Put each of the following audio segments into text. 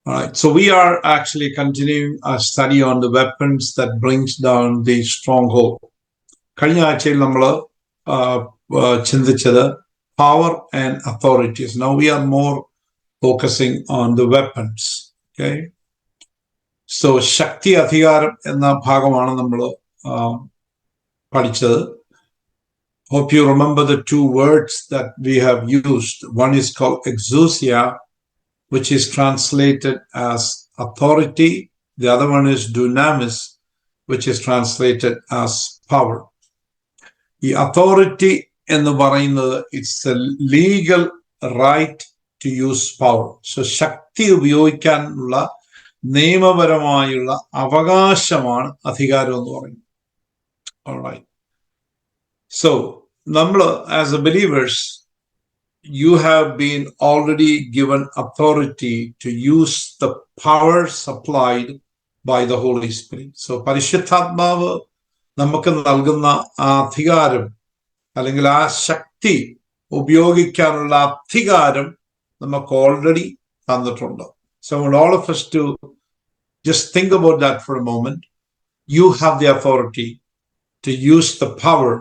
All right, so we are actually continuing our study on the weapons that brings down the stronghold. കഴിഞ്ഞ ആഴ്ചയിൽ നമ്മൾ ചിന്തിച്ചത് power and authorities. Now we are more focusing on the weapons. Okay, so ശക്തി അധികാരം എന്ന ഭാഗമാണ് നമ്മൾ പഠിച്ചത്. Hope you remember the two words that we have used. One is called exousia, which is translated as authority. The other one is dunamis, which is translated as power. The authority എന്ന് പറയുന്നത് it's a legal right to use power. So ശക്തി ഉപയോഗിക്കാനുള്ള നിയമപരമായുള്ള അവകാശമാണ് അധികാരം എന്ന് പറയുന്നത്. All right. So നമ്മൾ as a believers, you have been already given authority to use the power supplied by the Holy Spirit. So പരിശുദ്ധാത്മാവ് നമുക്ക് നൽകുന്ന ആ അധികാരം അല്ലെങ്കിൽ ആ ശക്തി ഉപയോഗിക്കാനുള്ള അധികാരം നമുക്ക് ഓൾറെഡി തന്നിട്ടുണ്ട്. So I want all of us to just think about that for a moment. You have the authority to use the power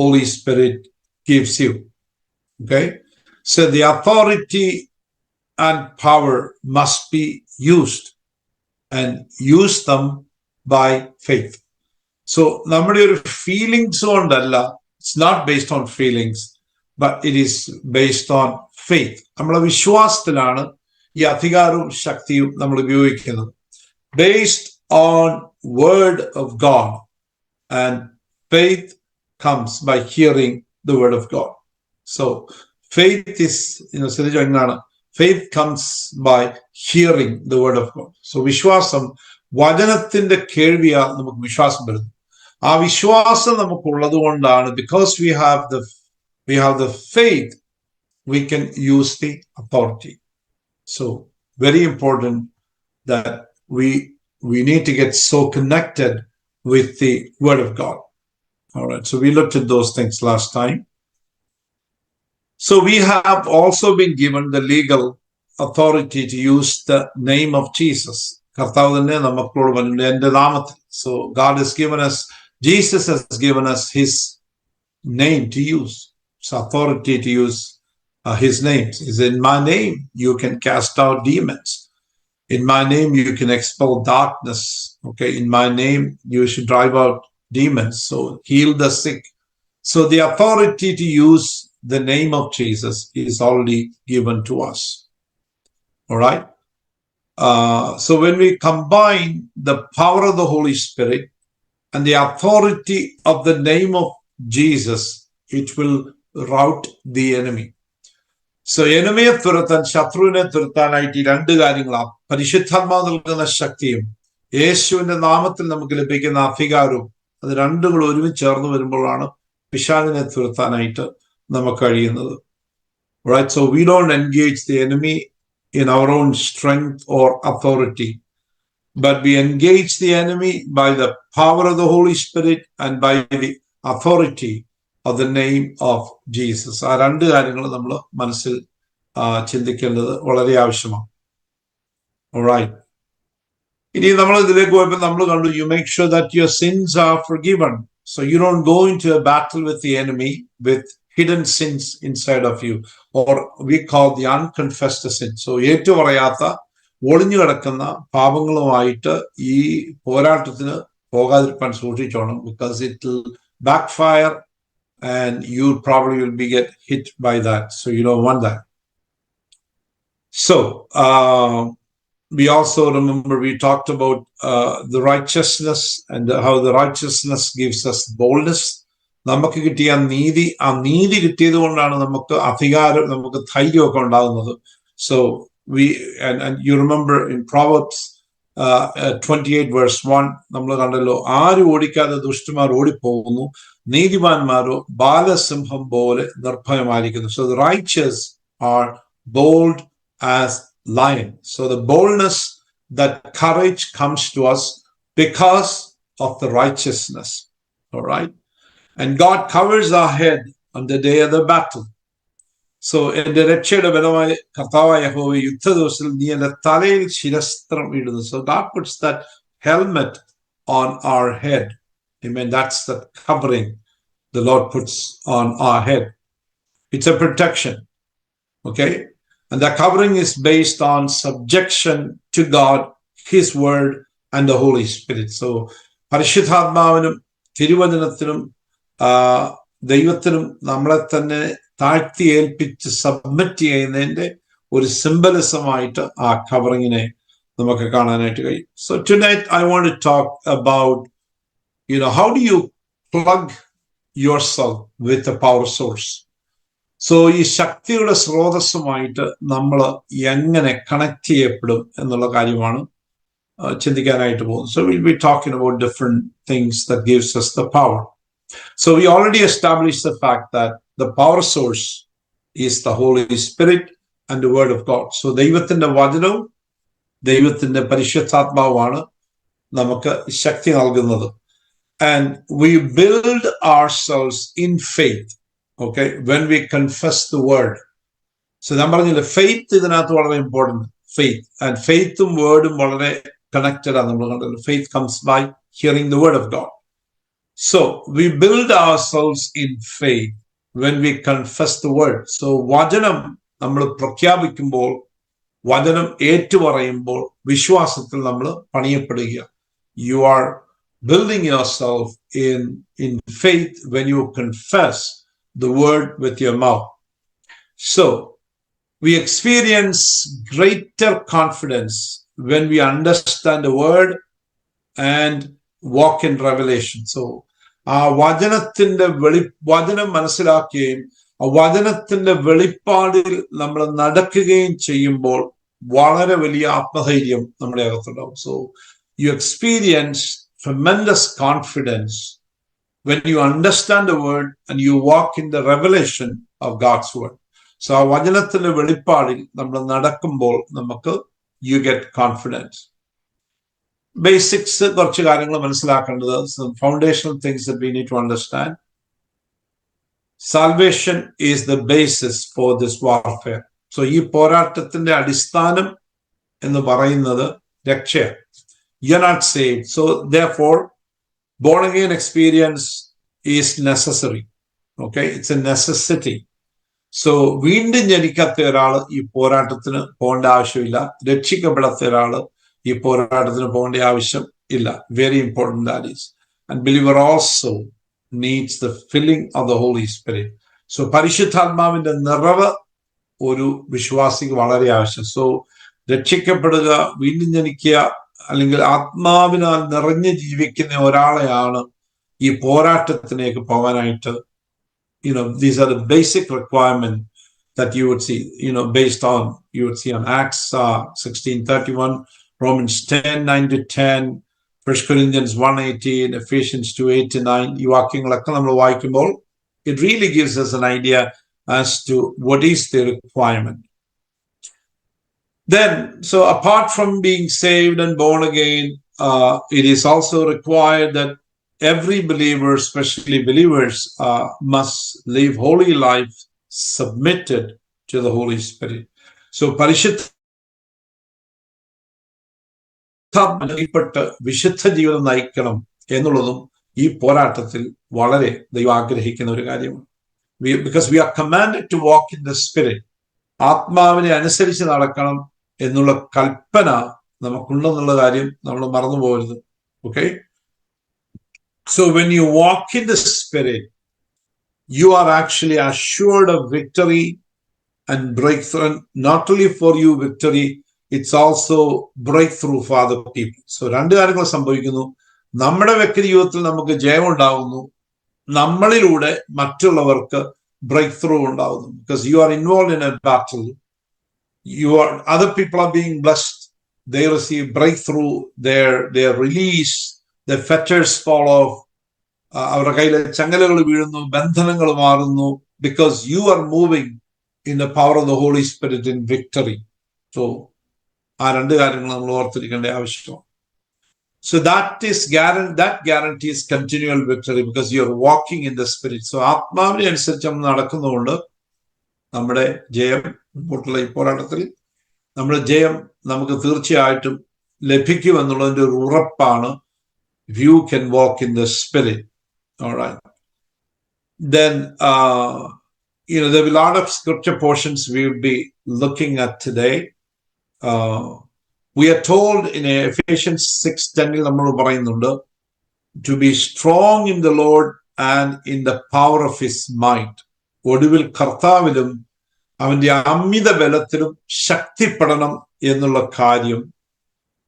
Holy Spirit gives you. Okay? So the authority and power must be used, and use them by faith. So നമ്മുടെ ഒരു feelings കൊണ്ടല്ല, it's not based on feelings, but it is based on faith. നമ്മളെ വിശ്വാസത്തിലാണ് ഈ അധികാരവും ശക്തിയും നമ്മൾ ഉപയോഗിക്കുന്നത്. Based on word of God, and faith comes by hearing the word of God. So faith is, faith comes by hearing the word of God. So വിശ്വാസം വചനത്തിന്റെ കേൾവിയാൽ നമുക്ക് വിശ്വാസം വരുന്നു. ആ വിശ്വാസം നമുക്കുള്ളത് കൊണ്ടാണ്, because we have the faith, we can use the authority. So very important that we need to get so connected with the word of God. All right, so we looked at those things last time. So we have also been given the legal authority to use the name of Jesus. So God has given us, Jesus has given us his name to use. So authority to use his names is, in my name you can cast out demons. In my name you can expel darkness. Okay, in my name you should drive out demons. So heal the sick. So the authority to use the name of Jesus is already given to us. All right. So when we combine the power of the Holy Spirit and the authority of the name of Jesus, it will rout the enemy. So enemy തുരത്താൻ, ശത്രുവിനെ തുരത്താനായിട്ട് ഈ രണ്ട് കാര്യങ്ങളാണ്, പരിശുദ്ധാത്മാവ് നൽകുന്ന ശക്തിയും യേശുവിന്റെ നാമത്തിൽ നമുക്ക് ലഭിക്കുന്ന അധികാരവും. അത് രണ്ടും കൂടെ ഒരുമിച്ച് ചേർന്ന് വരുമ്പോഴാണ് പിശാചിനെ തുരത്താനായിട്ട് നമുക്ക് കഴിയുന്നത്. Right? So we don't engage the enemy in our own strength or authority, but we engage the enemy by the power of the Holy Spirit and by the authority of the name of Jesus. ആ രണ്ട് കാര്യങ്ങൾ നമ്മൾ മനസ്സിൽ ചിന്തിക്കേണ്ടത് വളരെ ആവശ്യമാണ്. Alright. ഇനി നമ്മൾ ഇതിലേക്ക് പോയപ്പോൾ നമ്മൾ കണ്ടു, you make sure that your sins are forgiven. So you don't go into a battle with the enemy with hidden sins inside of you, or we call the unconfessed sin. So ഏറ്റു പറയാത്ത ഒളിഞ്ഞു കിടക്കുന്ന പാപങ്ങളുമായിട്ട് ഈ പോരാട്ടത്തിന് പോകാതിരിക്കാൻ സൂക്ഷിച്ചോണം, because it will backfire and you probably will be get hit by that. So you don't want that. So we also remember we talked about the righteousness and how the righteousness gives us boldness. നമുക്ക് കിട്ടിയ നീതി, ആ നീതി കിട്ടിയത് കൊണ്ടാണ് നമുക്ക് അധികാരം, നമുക്ക് ധൈര്യമൊക്കെ ഉണ്ടാകുന്നത്. So and you remember in Proverbs 28 verse 1 നമ്മൾ കണ്ടല്ലോ, ആരും ഓടിക്കാതെ ദുഷ്ടന്മാർ ഓടിപ്പോകുന്നു, നീതിമാന്മാരോ ബാലസിംഹം പോലെ നിർഭയമായിരിക്കുന്നു. So the righteous are bold as lion. So the boldness, that courage comes to us because of the righteousness. All right. And God covers our head on the day of the battle. So എന്റെ രക്ഷയുടെ ബലമായ കർത്താവായ യഹോവ യുദ്ധ ദിവസത്തിൽ നീ എന്റെ തലയിൽ ശിരസ്ത്രം ഇടുന്നു. So God puts that helmet on our head. Amen. That's the covering the Lord puts on our head. It's a protection. Okay? And the covering is based on subjection to God, His Word, and the Holy Spirit. So, പരിശുദ്ധാത്മാവിനും തിരുവചനത്തിനും ദൈവത്തിനും നമ്മളെ തന്നെ താഴ്ത്തി ഏൽപ്പിച്ച് submit ചെയ്യുന്നതിന്റെ ഒരു സിംബലിസമായിട്ട് ആ കവറിങ്ങിനെ നമുക്ക് കാണാനായിട്ട് കഴിയും. So tonight I want to talk about, how do you plug yourself with a power source? So ഈ ശക്തിയുടെ സ്രോതസ്സുമായിട്ട് നമ്മൾ എങ്ങനെ കണക്ട് ചെയ്യപ്പെടും എന്നുള്ള കാര്യമാണ് ചിന്തിക്കാനായിട്ട് പോകുന്നത്. So will be talking about different things that gives us the power. So we already established the fact that the power source is the Holy Spirit and the Word of God. So ദൈവത്തിന്റെ വചനവും ദൈവത്തിന്റെ പരിശുദ്ധാത്മാവുമാണ് നമുക്ക് ശക്തി നൽകുന്നത്. And we build ourselves in faith, okay, when we confess the word. So ഞാൻ പറഞ്ഞില്ലേ, faith ഇതിനകത്ത് വളരെ important. Faith and ഫെയ്ത്തും വേർഡും വളരെ കണക്റ്റഡ് ആണ്. നമ്മൾ കണ്ടല്ലോ, faith comes by hearing the word of God. So we build ourselves in faith when we confess the word. So വചനം നമ്മൾ പ്രഖ്യാപിക്കുമ്പോൾ, വചനം ഏറ്റുപറയുമ്പോൾ വിശ്വാസത്തിൽ നമ്മൾ പണിയപ്പെടുക. You are building yourself in faith when you confess the word with your mouth. So we experience greater confidence when we understand the word and walk in revelation. So ആ വചനത്തിന്റെ വചനം മനസ്സിലാക്കുകയും ആ വചനത്തിന്റെ വെളിപ്പാടിൽ നമ്മൾ നടക്കുകയും ചെയ്യുമ്പോൾ വളരെ വലിയ ആത്മധൈര്യം നമ്മുടെ അകത്തുണ്ടാവും. So you experience tremendous confidence when you understand the word and you walk in the revelation of God's word. So ആ വചനത്തിന്റെ വെളിപ്പാടിൽ നമ്മൾ നടക്കുമ്പോൾ നമുക്ക് you get confidence. ബേസിക്സ് കുറച്ച് കാര്യങ്ങൾ മനസ്സിലാക്കേണ്ടത്, some foundational things that we need to understand. Salvation is the basis for this warfare. So ഈ പോരാട്ടത്തിന്റെ അടിസ്ഥാനം എന്ന് പറയുന്നത് രക്ഷയാണ്. You're not saved. So therefore, born again experience is necessary. Okay? It's a necessity. So വീണ്ടും ജനിക്കാത്ത ഒരാൾ ഈ പോരാട്ടത്തിന് പോകേണ്ട ആവശ്യമില്ല. രക്ഷിക്കപ്പെടാത്ത ഒരാൾ ഈ പോരാട്ടത്തിന് പോകേണ്ട ആവശ്യം ഇല്ല. Very important that is. And believer also needs the filling of the Holy Spirit. So പരിശുദ്ധാത്മാവിന്റെ നിറവ് ഒരു വിശ്വാസിക്ക് വളരെ ആവശ്യം. സോ രക്ഷിക്കപ്പെടുക, വീണ്ടും ജനിക്കുക, അല്ലെങ്കിൽ ആത്മാവിനാൽ നിറഞ്ഞു ജീവിക്കുന്ന ഒരാളെയാണ് ഈ പോരാട്ടത്തിലേക്ക് പോകാനായിട്ട്, these are the basic requirements that you would see, based on, you would see on Acts 16:31, Romans 10:9-10, 1 Corinthians 1:18, Ephesians 2:8-9. ഈ വാക്യങ്ങളൊക്കെ നമ്മൾ വായിക്കുമ്പോൾ it really gives us an idea as to what is the requirement. Then, so apart from being saved and born again, it is also required that every believer, especially believers, must live holy life submitted to the Holy Spirit. So പരിശുദ്ധ വിശുദ്ധ ജീവിതം നയിക്കണം എന്നുള്ളതും ഈ പോരാട്ടത്തിൽ വളരെ ദൈവം ആഗ്രഹിക്കുന്ന ഒരു കാര്യമാണ്. Because we are commanded to walk in the Spirit. ആത്മാവിനെ അനുസരിച്ച് നടക്കണം എന്നുള്ള കൽപ്പന നമുക്കുണ്ടെന്നുള്ള കാര്യം നമ്മൾ മറന്നു പോകരുത്. Okay? So when you walk in the Spirit, you are actually assured of victory and breakthrough. And not only for you victory, it's also breakthrough for other people. So രണ്ട് കാര്യങ്ങൾ സംഭവിക്കുന്നു. നമ്മുടെ വ്യക്തി ജീവിതത്തിൽ നമുക്ക് ജയം ഉണ്ടാകുന്നു, നമ്മളിലൂടെ മറ്റുള്ളവർക്ക് ബ്രേക്ക് ത്രൂ ഉണ്ടാകുന്നു. Because you are involved in a battle. Other people are being blessed. They receive breakthrough. They are released. Their fetters fall off. അവരുടെ കയ്യിലെ ചങ്ങലകൾ വീഴുന്നു, ബന്ധനങ്ങൾ മാറുന്നു. Because you are moving in the power of the Holy Spirit in victory. So ആ രണ്ട് കാര്യങ്ങൾ നമ്മൾ ഓർത്തിരിക്കേണ്ട ആവശ്യമാണ്. So that guarantees continual victory because you are walking in the Spirit. So ആത്മാവിനെ അനുസരിച്ച് നമ്മൾ നടക്കുന്നതുകൊണ്ട് നമ്മുടെ ജയം, മുൻപോട്ടുള്ള ഈ പോരാട്ടത്തിൽ നമ്മുടെ ജയം നമുക്ക് തീർച്ചയായിട്ടും ലഭിക്കുമെന്നുള്ളതിന്റെ ഒരു ഉറപ്പാണ്. If you can walk in the Spirit, all right, then there will be a lot of scripture portions we will be looking at today. We are told in Ephesians 6:10 നമ്മൾ പറയുന്നുണ്ട്, to be strong in the Lord and in the power of his might. ഒടുവിൽ കർത്താവിലും അവന്റെ അമിത ബലത്തിലും ശക്തിപ്പെടണം എന്നുള്ള കാര്യം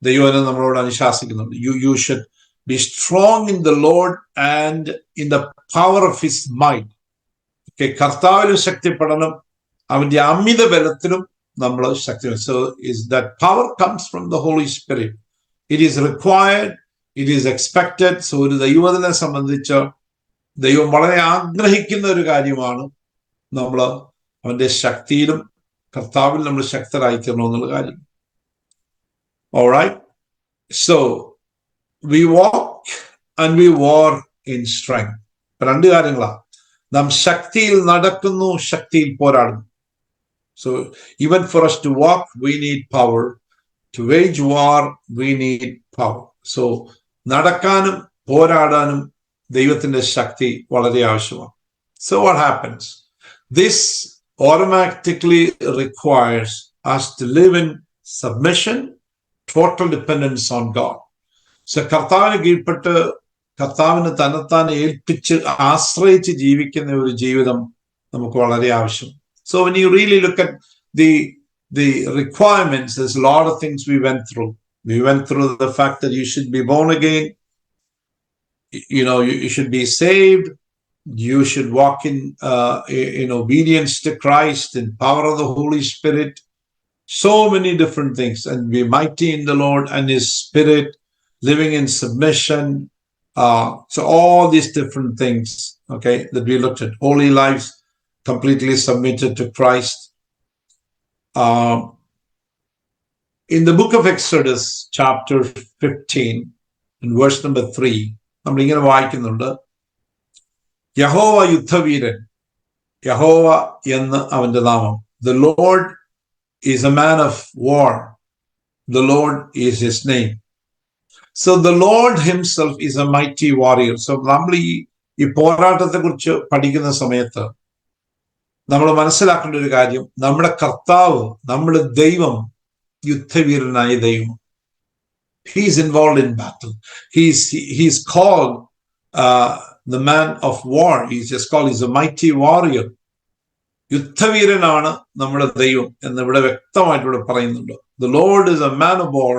ദൈവം നമ്മളോട് അനുശാസിക്കുന്നുണ്ട്. You should be strong in the Lord and in the power of his might. Okay, കർത്താവിലും ശക്തിപ്പെടണം, അവന്റെ അമിത ബലത്തിലും നമ്മൾ ശക്തി. So is that power comes from the Holy Spirit. It is required, it is expected. So ഒരു ദൈവത്തിനെ സംബന്ധിച്ച് ദൈവം വളരെ ആഗ്രഹിക്കുന്ന ഒരു കാര്യമാണ് നമ്മൾ അവന്റെ ശക്തിയിലും കർത്താവിൽ നമ്മൾ ശക്തരായിത്തീരണം എന്നുള്ള കാര്യം. Alright, so we walk and we war in strength. രണ്ട് കാര്യങ്ങളാണ്. നാം ശക്തിയിൽ നടക്കുന്നു, ശക്തിയിൽ പോരാടുന്നു. So even for us to walk, we need power. To wage war, we need power. So നടക്കാനും പോരാടാനും ദൈവത്തിന്റെ ശക്തി വളരെ ആവശ്യമാണ്. So what happens? This automatically requires us to live in submission, total dependence on God. So കർത്താവിന് കീഴ്പ്പെട്ട് കർത്താവിന് തന്നെത്താൻ ഏൽപ്പിച്ച് ആശ്രയിച്ച് ജീവിക്കുന്ന ഒരു ജീവിതം നമുക്ക് വളരെ ആവശ്യം. So when you really look at the requirements, there's a lot of things we went through. We went through the fact that you should be born again, you should be saved, you should walk in obedience to Christ, in power of the Holy Spirit, so many different things, and be mighty in the Lord and his Spirit, living in submission. So all these different things, okay, that we looked at. Holy lives, completely submitted to Christ. In the book of Exodus, chapter 15, in verse number 3, നമ്മൾ ഇങ്ങനെ വായിക്കുന്നുണ്ട്, യഹോവ യുദ്ധവീരൻ, യഹോവ എന്ന് അവന്റെ നാമം. The Lord is a man of war. The Lord is his name. So the Lord himself is a mighty warrior. So നമ്മൾ ഈ പോരാട്ടത്തെ കുറിച്ച് പഠിക്കുന്ന സമയത്ത് നമ്മൾ മനസ്സിലാക്കേണ്ട ഒരു കാര്യം, നമ്മുടെ കർത്താവ്, നമ്മുടെ ദൈവം യുദ്ധവീരനായ ദൈവം. He is involved in battle. He's called the man of war. He's just called, he's a mighty warrior. യുദ്ധവീരനാണ് നമ്മുടെ ദൈവം എന്ന് ഇവിടെ വ്യക്തമായിട്ട് ഇവിടെ പറയുന്നുണ്ട്. The Lord is a man of war.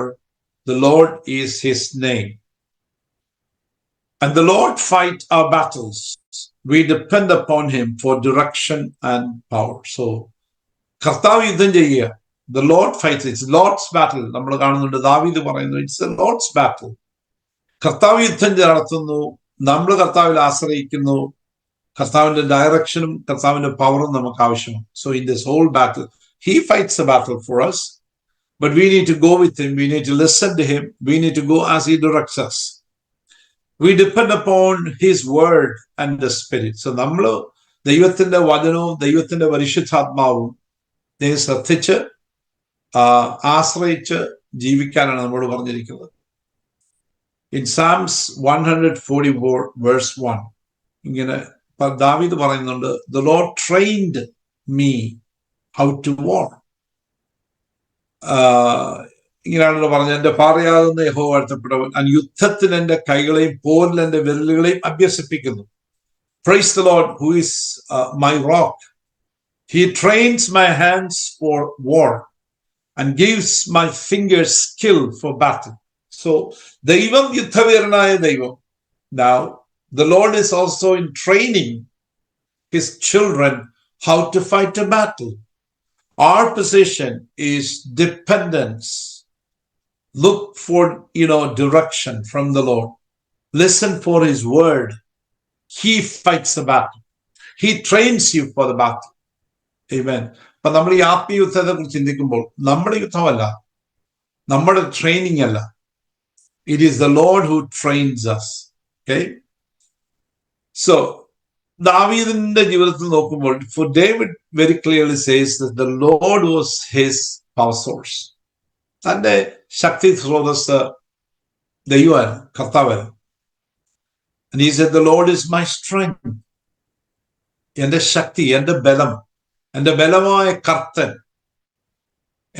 The Lord is his name. And the Lord fight our battles. We depend upon him for direction and power. So കർത്താവ് യുദ്ധം ചെയ്യുക. The Lord fights. It's Lord's battle. നമ്മൾ കാണുന്നുണ്ട്, ദാവീദ് പറയുന്നു, it's the Lord's battle. കർത്താവ് യുദ്ധം നടത്തുന്നു, നമ്മൾ കർത്താവിൽ ആശ്രയിക്കുന്നു, കർത്താവിന്റെ ഡയറക്ഷനും കർത്താവിന്റെ പവറും നമുക്ക് ആവശ്യമാണ്. So in this whole battle, he fights the battle for us, but we need to go with him. We need to listen to him. We need to go as he directs us. We depend upon his word and the Spirit. So നമ്മൾ ദൈവത്തിന്റെ വചനവും ദൈവത്തിന്റെ പരിശുദ്ധാത്മാവും ശ്രദ്ധിച്ച് ആശ്രയിച്ച് ജീവിക്കാനാണ് നമ്മോട് പറഞ്ഞിരിക്കുന്നത്. In Psalms 144 verse 1, ഇങ്ങനെ ദാവീദ് പറയുന്നുണ്ട്, the Lord trained me how to war. ഇങ്ങനെയാണല്ലോ പറഞ്ഞത്, എന്റെ പാറയാകുന്ന യഹോവ വാഴ്ത്തപ്പെട്ടവൻ, യുദ്ധത്തിന് എന്റെ കൈകളെയും പോരിൽ എന്റെ വിരലുകളെയും അഭ്യസിപ്പിക്കുന്നു. Praise the Lord, who is my rock. He trains my hands for war and gives my fingers skill for battle. So ദൈവം യുദ്ധവീരനായ ദൈവം. Now the Lord is also in training his children how to fight a battle. Our position is dependence. Look for direction from the Lord. Listen for his word. He fights the battle. He trains you for the battle. Amen. അപ്പൊ നമ്മൾ ഈ ആത്മീയ യുദ്ധത്തെ കുറിച്ച് ചിന്തിക്കുമ്പോൾ നമ്മുടെ യുദ്ധമല്ല, നമ്മുടെ training അല്ല. It is the Lord who trains us. Okay? So ദാവീദിന്റെ ജീവിതത്തിൽ നോക്കുമ്പോൾ, for David very clearly says that the Lord was his power source. തന്റെ ശക്തി സ്രോതസ് ദൈവമാണ്, കർത്താവാണ്. And he said, the Lord is my strength. എന്റെ ശക്തി, എന്റെ ബലം, എന്റെ ബലമായ കർത്തൻ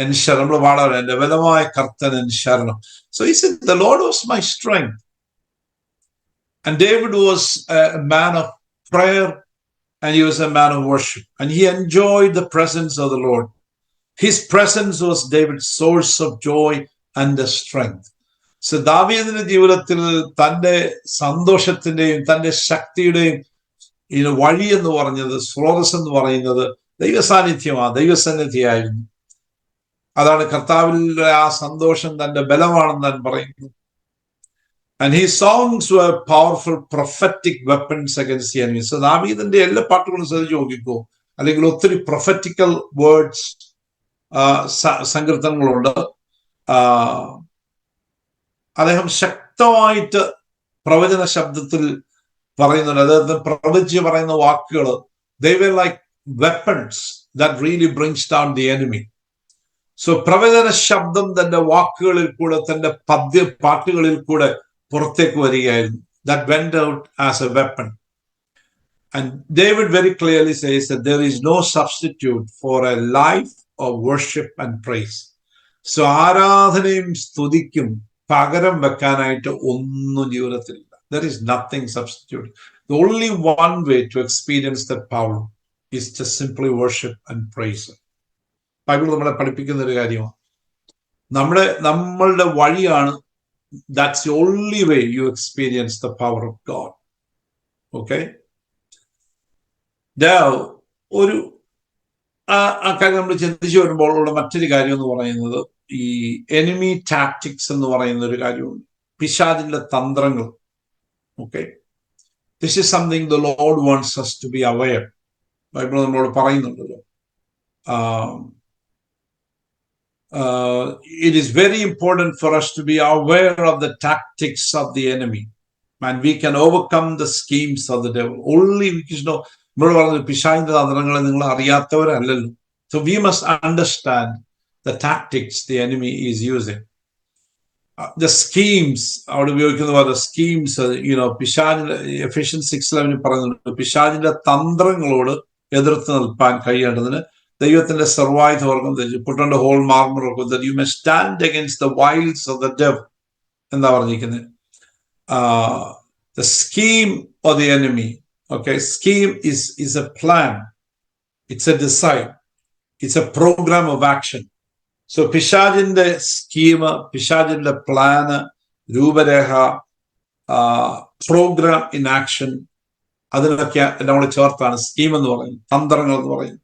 എൻ ശരണം. നമ്മൾ പാടാറ്, എന്റെ ബലമായ കർത്തൻ എൻ ശരണം. So he said, the Lord was my strength. And David was a man of prayer, and he was a man of worship, and he enjoyed the presence of the Lord. His presence was David's source of joy and the strength. So ദാവീദിന്റെ ജീവിതത്തിൽ തന്റെ സന്തോഷത്തിന്റെയും തന്റെ ശക്തിയുടെയും വഴി എന്ന് പറഞ്ഞത്, സ്രോതസ് എന്ന് പറയുന്നത് ദൈവസാന്നിധ്യമാണ്, ദൈവസന്നിധിയായിരുന്നു. അതാണ് കർത്താവിലെ ആ സന്തോഷം തന്റെ ബലമാണെന്ന് ഞാൻ പറയുന്നു. And his songs were powerful prophetic weapons against the enemy. So ദാവീദിന്റെ എല്ലാ പാട്ടുകളും ശ്രദ്ധിച്ചു നോക്കിക്കോ, അല്ലെങ്കിൽ ഒത്തിരി പ്രൊഫറ്റിക്കൽ വേർഡ്സ് സങ്കീർത്തനങ്ങളുണ്ട്. അദ്ദേഹം ശക്തമായിട്ട് പ്രവചന ശബ്ദത്തിൽ പറയുന്നുണ്ട്. അദ്ദേഹത്തിന് പ്രവചിച്ച് പറയുന്ന വാക്കുകൾ, they were like weapons that really brings down the enemy. So പ്രവചന ശബ്ദം തന്റെ വാക്കുകളിൽ കൂടെ, തന്റെ പാട്ടുകളിൽ കൂടെ പുറത്തേക്ക് വരികയായിരുന്നു. That went out as a weapon. And David very clearly says that there is no substitute for a life of worship and praise. So ആരാധനയും സ്തുതിക്കും പകരം വെക്കാനായിട്ട് ഒന്നും ജീവിതത്തിലില്ല. There is nothing substitute. The only one way to experience that power is to simply worship and praise. Bible നമ്മളെ പഠിപ്പിക്കുന്ന ഒരു കാര്യമാണ്. നമ്മളുടെ വഴിയാണ്. That's the only way you experience the power of God. Okay? Now, ഒരു ആ കാര്യം നമ്മൾ ചിന്തിച്ചു വരുമ്പോൾ ഉള്ള മറ്റൊരു കാര്യം എന്ന് പറയുന്നത്, ഈ എനിമി ടാക്ടിക്സ് എന്ന് പറയുന്ന ഒരു കാര്യമുണ്ട്, പിശാചിന്റെ തന്ത്രങ്ങൾ. Okay? This is something the Lord wants us to be aware. Bible നമ്മളോട് പറയുന്നുണ്ടല്ലോ. It is very important for us to be aware of the tactics of the enemy, and we can overcome the schemes of the devil only because നമ്മൾ പറഞ്ഞത് പിശാചിന്റെ തന്ത്രങ്ങളെ നിങ്ങൾ അറിയാത്തവരല്ലല്ലോ. So we must understand the tactics the enemy is using. The schemes, അവിടെ ഉപയോഗിക്കുന്ന പോലെ schemes, പിശാചിന്റെ Ephesians 6:11 പറയുന്നുണ്ട്, പിശാചിന്റെ തന്ത്രങ്ങളോട് എതിർത്ത് നിൽപ്പാൻ കഴിയേണ്ടതിന് ദൈവത്തിന്റെ സർവായുധവർഗം ധരിച്ച്, put on the whole armor of God that you may stand against the wiles of the devil. എന്താ പറഞ്ഞിരിക്കുന്നത്? The scheme of the enemy. Okay, scheme is a plan. It's a design. It's a program of action. So പിശാചിന്റെ scheme, പിശാചിന്റെ plan, രൂപരേഖ, programme in action, അതിനൊക്കെ നമ്മൾ ചേർത്താണ് scheme എന്ന് പറയുന്നത്, തന്ത്രങ്ങൾ എന്ന് പറയുന്നത്.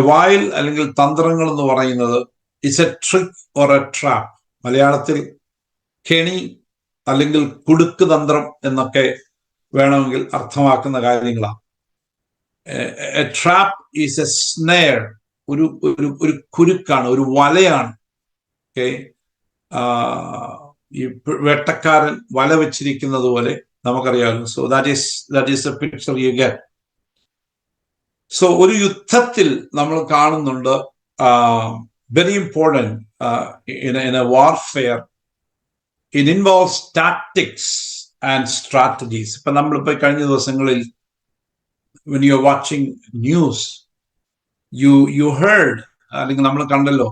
വയൽ അല്ലെങ്കിൽ തന്ത്രങ്ങൾ എന്ന് പറയുന്നത് it's A trick or A trap. മലയാളത്തിൽ കെണി അല്ലെങ്കിൽ കുടുക്ക് തന്ത്രം എന്നൊക്കെ വേണമെങ്കിൽ അർത്ഥമാക്കുന്ന കാര്യങ്ങളാണ്. A trap is A snare, ഒരു കുരുക്കാണ്, ഒരു വലയാണ്. ഓക്കെ, ഈ വേട്ടക്കാരൻ വല വെച്ചിരിക്കുന്നത് പോലെ നമുക്കറിയാമല്ലോ. So that is A picture you get. So ഒരു യുദ്ധത്തിൽ നമ്മൾ കാണുന്നുണ്ട്, very important in A warfare, it involves tactics and strategies. ഇപ്പൊ നമ്മളിപ്പോ കഴിഞ്ഞ ദിവസങ്ങളിൽ when you're watching news, you heard, അല്ലെങ്കിൽ നമ്മൾ കണ്ടല്ലോ,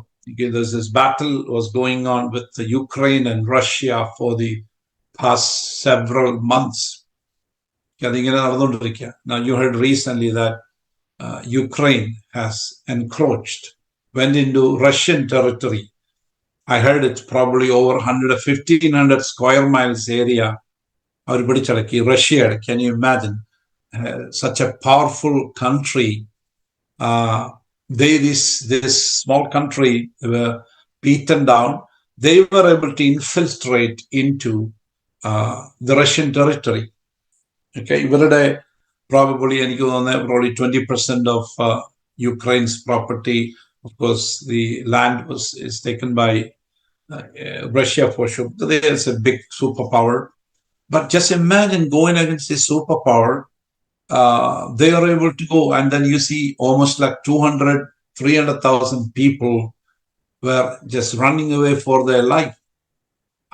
this battle was going on with Ukraine and Russia for the past several months. അതിങ്ങനെ നടന്നുകൊണ്ടിരിക്കുക. Now you heard recently that Ukraine has encroached, went into Russian territory. I heard it's probably over 1,500 square miles area. അവർ പിടിച്ചടക്കി, Russia. Can you imagine? Such a powerful country. This small country were beaten down. They were able to infiltrate into the Russian territory. Okay, ഇവരുടെ probably എനിക്ക് തോന്നുന്നത് probably 20% of Ukraine's property. Of course, the land is taken by Russia for sure. There's a big superpower. But just imagine going against this superpower they are able to go, and then you see almost like 200, 300,000 people were just running away for their life.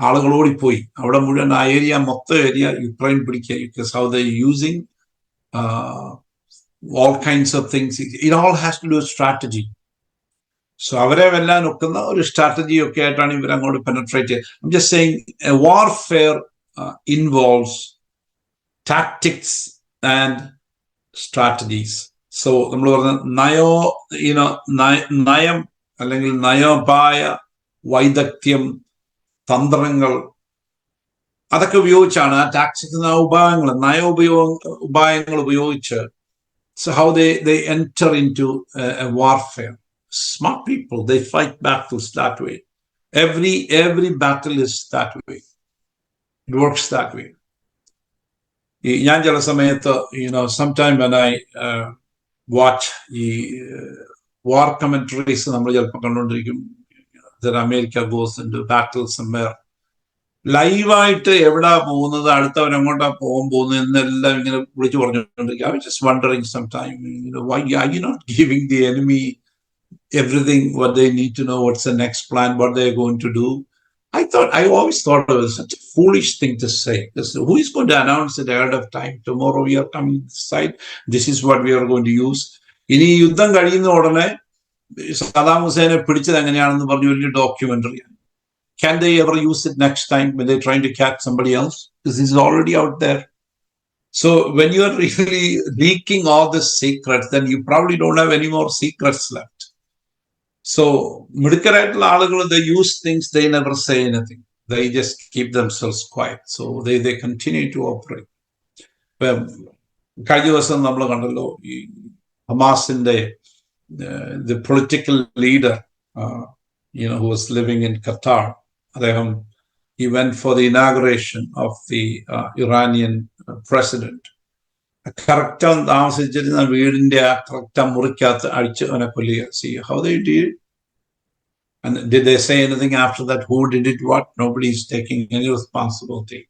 ആളുകൾ ഓടിപ്പോയി. അവിടെ മുഴുവൻ ആ area, മൊത്തം area Ukraine പിടിക്കുക. Because how they're using all kinds of things. It all has to do with strategy. So അവരെ വെല്ലാൻ ഒക്കുന്ന ഒരു strategy ഒക്കെ ആയിട്ടാണ് ഇവർ അങ്ങോട്ട് പെനട്രേറ്റ് ചെയ്യുക. I'm just saying a warfare involves tactics and strategies. So നമ്മൾ പറഞ്ഞ നയം അല്ലെങ്കിൽ നയോപായ വൈദഗ്ധ്യം, തന്ത്രങ്ങൾ, അതൊക്കെ ഉപയോഗിച്ചാണ് ആ ടാക്ടിക്സ്, ഉപായങ്ങൾ ഉപയോഗിച്ച് so how they enter into a warfare. Smart people, they fight battles that way. Every battle is that way. It works that way. ഞാൻ ചില സമയത്ത് sometime when I watch ഈ war commentaries നമ്മൾ ചിലപ്പോൾ കണ്ടുകൊണ്ടിരിക്കും. that America goes into battle somewhere. ലൈവായിട്ട് എവിടാ പോകുന്നത്, അടുത്തവൻ എങ്ങോട്ടാ പോകുന്നത് എന്നെല്ലാം ഇങ്ങനെ വിളിച്ചു പറഞ്ഞുകൊണ്ടിരിക്കും. I was just wondering sometime, why are you not giving the enemy everything what they need to know, what's the next plan, what they're going to do? I always thought it was such a foolish thing to say. Who is going to announce it ahead of time? Tomorrow we are coming this side. This is what we are going to use. ഇനി യുദ്ധം കഴിയുന്ന ഉടനെ സദാം ഹുസൈനെ പിടിച്ചത് എങ്ങനെയാണെന്ന് പറഞ്ഞ് വലിയ documentary. Can they ever use it next time when they're trying to catch somebody else? Because this is already out there. So when you are really leaking all the secrets, then you probably don't have any more secrets left. So മിടുക്കരായിട്ടുള്ള ആളുകൾ, they use things, they never say anything. They just keep themselves quiet. So they continue to operate. കഴിഞ്ഞ ദിവസം നമ്മൾ കണ്ടല്ലോ ഈ ഹമാസിന്റെ the political leader who was living in Qatar. He went for the inauguration of the Iranian president. Correct താമസിച്ചിരുന്ന വീടിന്റെ ആ correct മുറിക്കകത്ത് അടിച്ച് അവനെ കൊല്ലുക. See how they did. And did they say anything after that? Who did it? What? Nobody is taking any responsibility.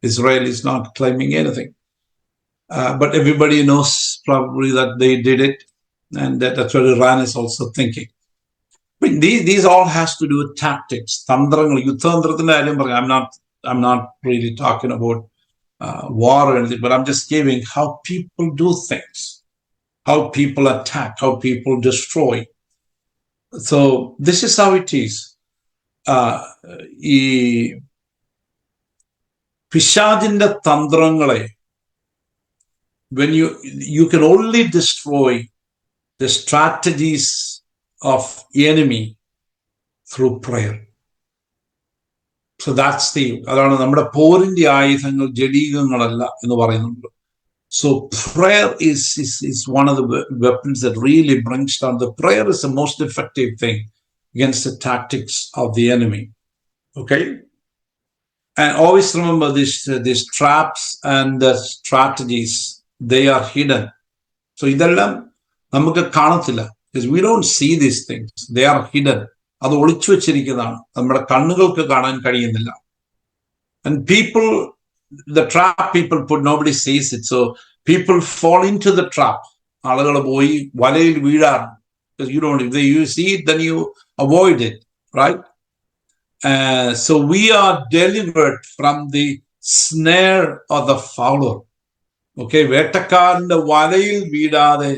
Israel is not claiming anything. But everybody knows probably that they did it, and that's what Iran is also thinking. But these all has to do with tactics. തന്ത്രങ്ങൾ, യുദ്ധതന്ത്രത്തിന്റെ കാര്യം പറയാം. I'm not really talking about war or anything, but I'm just giving how people do things, how people attack, how people destroy. So this is how it is. ഈ പിശാചിന്റെ തന്ത്രങ്ങളെ when you can only destroy the strategies of enemy through prayer. So that's അതാണ് നമ്മുടെ പോരിന്റെ ആയുധങ്ങൾ ജഡീകങ്ങളല്ല എന്ന് പറയുന്നുണ്ട്. So prayer is one of the weapons that really brings down. The prayer is the most effective thing against the tactics of the enemy. Okay? And always remember these traps and the strategies, they are hidden. So ഇതെല്ലാം നമുക്ക് കാണത്തില്ല. Because we don't see these things. They are hidden. അത് ഒളിച്ചു വെച്ചിരിക്കുന്നതാണ്, നമ്മുടെ കണ്ണുകൾക്ക് കാണാൻ കഴിയുന്നില്ല. And the trap people put, nobody sees it. So people fall into the trap. ആളുകൾ പോയി വലയിൽ വീഴാറ്. Because if you see it, then you avoid it, right? So we are delivered from the snare of the fowler. Okay, വേട്ടക്കാരന്റെ വലയിൽ വീഴാതെ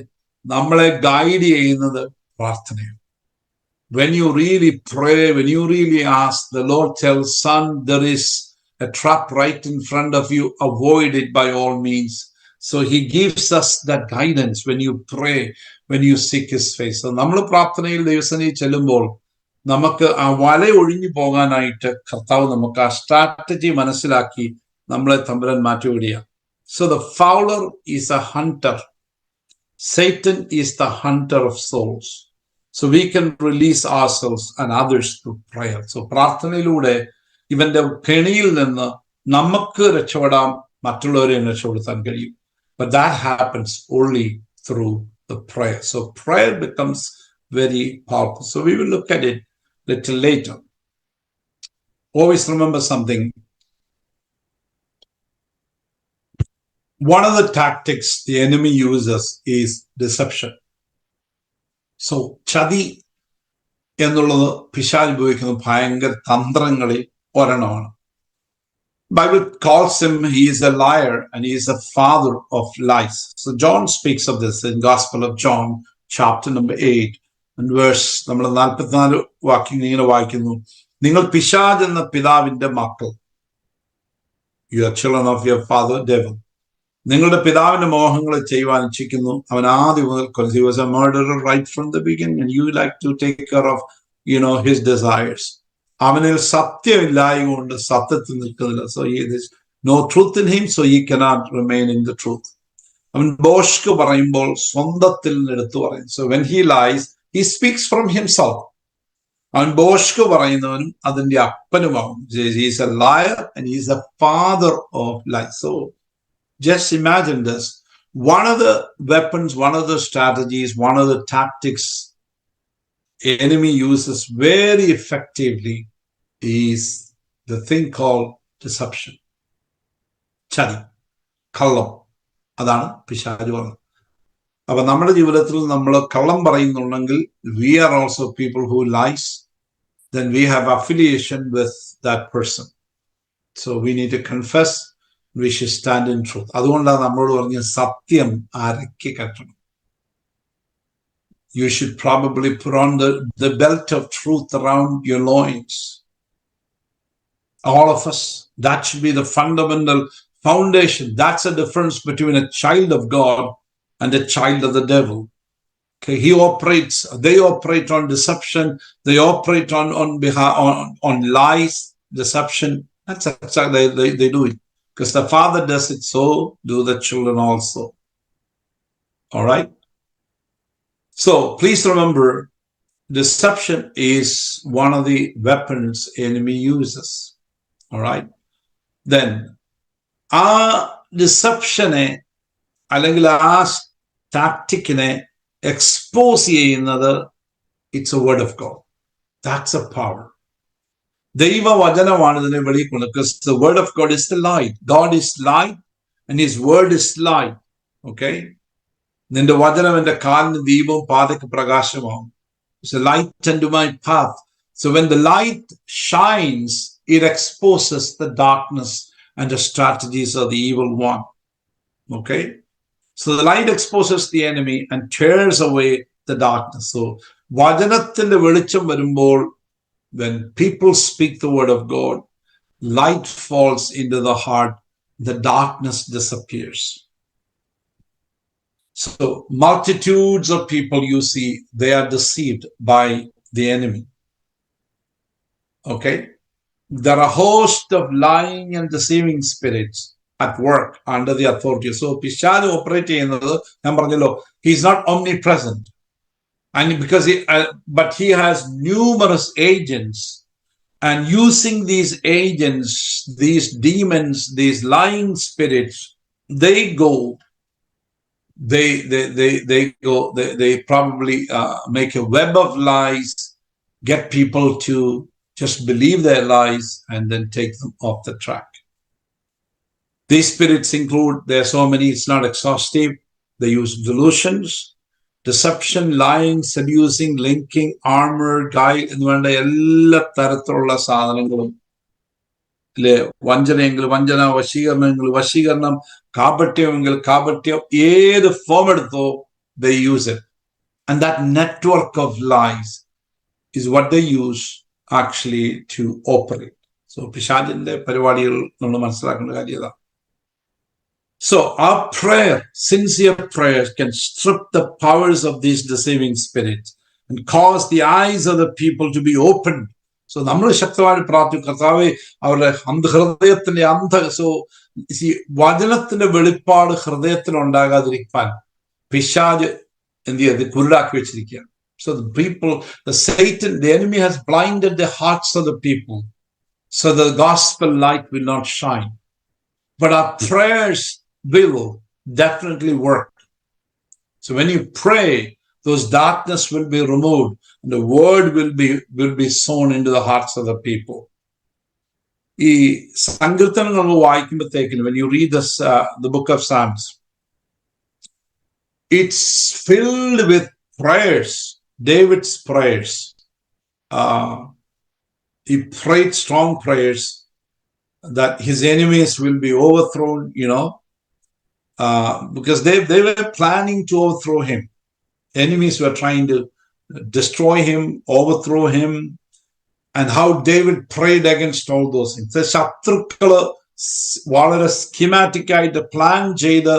നമ്മളെ guide ചെയ്യുന്നത് പ്രാർത്ഥനയാണ്. When you really pray, when you really ask, the Lord tells, son, there is a trap right in front of you, avoid it by all means. So he gives us that guidance when you pray, when you seek his face. So നമ്മൾ പ്രാർത്ഥനയിൽ ദൈവസന്നിധിയിൽ ചെല്ലുമ്പോൾ നമുക്ക് ആ വല ഒഴിഞ്ഞു പോകാനായിട്ട് കർത്താവ് നമുക്ക് ആ സ്ട്രാറ്റജി മനസ്സിലാക്കി നമ്മളെ തമ്പുരാൻ മാറ്റിവിടുക. So the fowler is a hunter. Satan is the hunter of souls. So we can release ourselves and others through prayer. So പ്രാർത്ഥനയിലൂടെ ഇവന്റെ കെണിയിൽ നിന്ന് നമുക്ക് രക്ഷപ്പെടാം, മറ്റുള്ളവരെ രക്ഷപ്പെടുത്താൻ കഴിയും. But that happens only through the prayer. So prayer becomes very powerful. So we will look at it a little later. Always remember something. one of the tactics the enemy uses is deception. So, ചതി എന്നുള്ളത് പിശാച് ഉപയോഗിക്കുന്ന ഭയങ്കര തന്ത്രങ്ങളിൽ ഒരെണ്ണമാണ്. Bible calls him, he is a liar and he is a father of lies. So John speaks of this in Gospel of John, chapter number 8, and verse നമ്മൾ 44 വാക്യങ്ങൾ ഇങ്ങനെ വായിക്കുന്നു. നിങ്ങൾ പിശാച് എന്ന പിതാവിന്റെ മക്കൾ. You are children of your father devil. നിങ്ങളുടെ പിതാവിന്റെ മോഹങ്ങളെ ചെയ്യുവാൻ ഇച്ഛിക്കുന്നു. അവൻ ആദ്യം മുതൽ he was a murderer right from the beginning and you like to take care of his desires. അവനിൽ സത്യമില്ലായതുകൊണ്ട് സത്യത്തിൽ നിൽക്കുന്നില്ല. So there is no truth in him, so he cannot remain in the truth. അവൻ ബോഷ്ക്ക് പറയുമ്പോൾ സ്വന്തത്തിൽ എടുത്തു പറയും. So when he lies, he speaks from himself. അവൻ ബോഷ്ക്ക് പറയുന്നവനും അതിന്റെ അപ്പനുമാവും. He is a liar and he is a father of lies. So just imagine this. One of the weapons, one of the strategies, one of the tactics enemy uses very effectively is the thing called deception. ചതി, കള്ളം. അതാണ് പിശാച് പറയുന്നത്. അപ്പൊ നമ്മുടെ ജീവിതത്തിൽ നമ്മൾ കള്ളം പറയുന്നുണ്ടെങ്കിൽ we are also people who lies, then we have affiliation with that person. So we need to confess, we should stand in truth. അതുകൊണ്ടാണ് നമ്മളോട് പറഞ്ഞ സത്യം അരക്കി കെട്ടണം. You should probably put on the belt of truth around your loins. All of us, that should be the fundamental foundation. That's the difference between a child of God and a child of the devil. Okay, they operate on deception, they operate on lies, deception. That's exactly they do it. Because the father does it, so do the children also. All right? So please remember, deception is one of the weapons enemy uses. All right? Then, ആ ഡിസെപ്ഷനെ അല്ലെങ്കിൽ ആ ടാക്ടിക്കിനെ expose ചെയ്യുന്നത് it's a word of God. That's a power. ദൈവവചനമാണ് ഇതിനെ വെളിക്കൊള്ളുന്നത്. Because the word of God is the light. God is light and his word is light. Okay? നിന്റെ വചനം എന്റെ കാലിന് ദീപവും പാതയ്ക്ക് പ്രകാശമാവും. It's a light unto my path. So when the light shines, it exposes the darkness and the strategies of the evil one. Okay? So the light exposes the enemy and tears away the darkness. So വചനത്തിന്റെ വെളിച്ചം വരുമ്പോൾ, when people speak the word of God, light falls into the heart, the darkness disappears. So multitudes of people, you see, they are deceived by the enemy. Okay? There are a host of lying and deceiving spirits at work under the authority. So പിശാച് operate ചെയ്യുന്നത് ഞാൻ പറഞ്ഞല്ലോ, he is not omnipresent. And because but he has numerous agents, and using these agents, these demons, these lying spirits, they probably make a web of lies, get people to just believe their lies and then take them off the track. These spirits include, there are so many, it's not exhaustive. They use delusions, deception, lying, seducing, linking, armor, guide, എന്ന് വേണ്ട എല്ലാ തരത്തിലുള്ള സാധനങ്ങളും അല്ലെ, വഞ്ചനയെങ്കിൽ വഞ്ചന, വശീകരണമെങ്കിൽ വശീകരണം, കാപട്യമെങ്കിൽ കാപട്യം, ഏത് form എടുത്തോ they use it. And that network of lies is what they use actually to operate. So പിശാചിന്റെ പരിപാടികൾ നമ്മൾ മനസ്സിലാക്കേണ്ട കാര്യത. So our prayer, sincere prayers, can strip the powers of these deceiving spirits and cause the eyes of the people to be opened. So നമ്മൾ ശക്തമായി പ്രാർത്ഥിക്കും, കർത്താവേ അവരുടെ ഹൃദയത്തിന്റെ സോ വചനത്തിന്റെ വെളിപ്പാട് ഹൃദയത്തിൽ ഉണ്ടാകാതിരിക്കാൻ പിശാച് എന്ത് ചെയ്ത് കുരുടാക്കി വെച്ചിരിക്കുകയാണ്. So the enemy has blinded the hearts of the people, so the gospel light will not shine. But our prayers will definitely work. So when you pray, those darkness will be removed, and the word will be sown into the hearts of the people. ഈ സങ്കീർത്തനങ്ങൾ വായിക്കുമ്പോഴത്തേക്കിനും when you read this the book of Psalms, it's filled with prayers, David's prayers. He prayed strong prayers that his enemies will be overthrown, because they were planning to overthrow him. Enemies were trying to destroy him, overthrow him, and how David prayed against all those things. ശത്രുക്കള് വളരെ schematic ആയിട്ട് plan ചെയ്ത്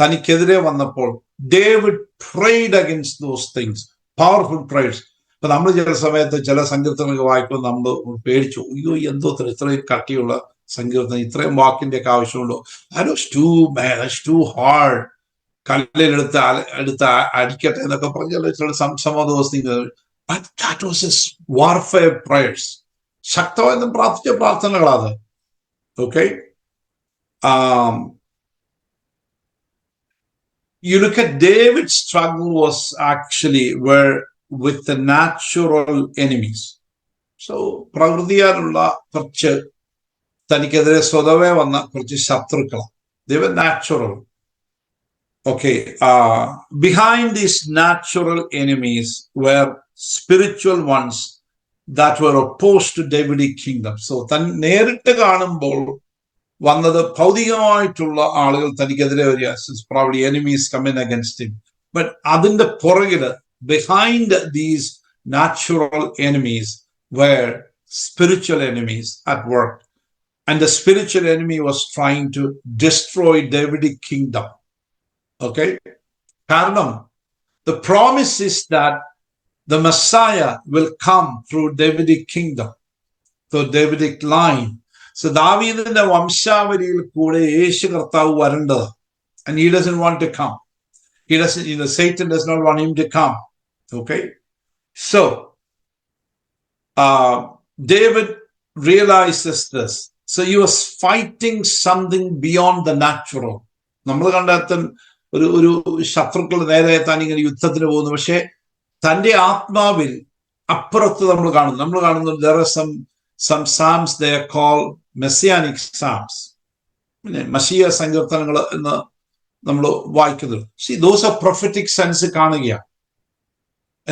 തനിക്കെതിരെ വന്നപ്പോൾ David prayed against those things, powerful prayers. ഇപ്പൊ നമ്മൾ ചില സമയത്ത് ചില സങ്കീർത്തനങ്ങൾ വായിക്കുമ്പോൾ നമ്മൾ പേടിച്ചു, അയ്യോ എന്തോ ഇത്രയും കട്ടിയുള്ള സങ്കീർത്തനം, ഇത്രയും വാക്കിന്റെ ഒക്കെ ആവശ്യമുണ്ടോ, that's too hard, കല്ലിലെടുത്ത് അടിക്കട്ടെ എന്നൊക്കെ പറഞ്ഞാൽ some of those things. But that was his warfare prayers. ശക്തമായിട്ടും പ്രാർത്ഥിച്ച പ്രാർത്ഥനകളാണ്. Okay. You look at David's struggle was actually with the natural enemies. So പ്രകൃതിയാലുള്ള കുറച്ച് തനിക്കെതിരെ സ്വതവേ വന്ന കുറച്ച് ശത്രുക്കളാണ്. They were natural. Okay. Behind these natural enemies were spiritual ones that were opposed to Davidic kingdom. So നേരിട്ട് കാണുമ്പോൾ വന്നത് ഭൗതികമായിട്ടുള്ള ആളുകൾ തനിക്കെതിരെ വരിക, probably enemies coming against him. But അതിന്റെ പുറകില്, behind these natural enemies were spiritual enemies at work. And the spiritual enemy was trying to destroy Davidic kingdom. Okay? കാരണം the promise is that the Messiah will come through Davidic kingdom, through Davidic line. So ദാവീദിന്റെ വംശാവലിയിൽ കൂടെ യേശു കർത്താവ് വരേണ്ടത്. And he doesn't want to come. He doesn't, Satan does not want him to come. Okay? So David realizes this. So he was fighting something beyond the natural. നമ്മൾ കണ്ടെത്താൻ ഒരു ശത്രുക്കൾ നേരെ താൻ ഇങ്ങനെ യുദ്ധത്തിന് പോകുന്നു, പക്ഷെ തന്റെ ആത്മാവിൽ അപ്പുറത്ത് നമ്മൾ കാണുന്നു there are some psalms they are called messianic psalms. മശീയ സങ്കീർത്തനങ്ങൾ എന്ന് നമ്മൾ വായിക്കുന്നത്. See, those are prophetic sense കാണുകയാണ്.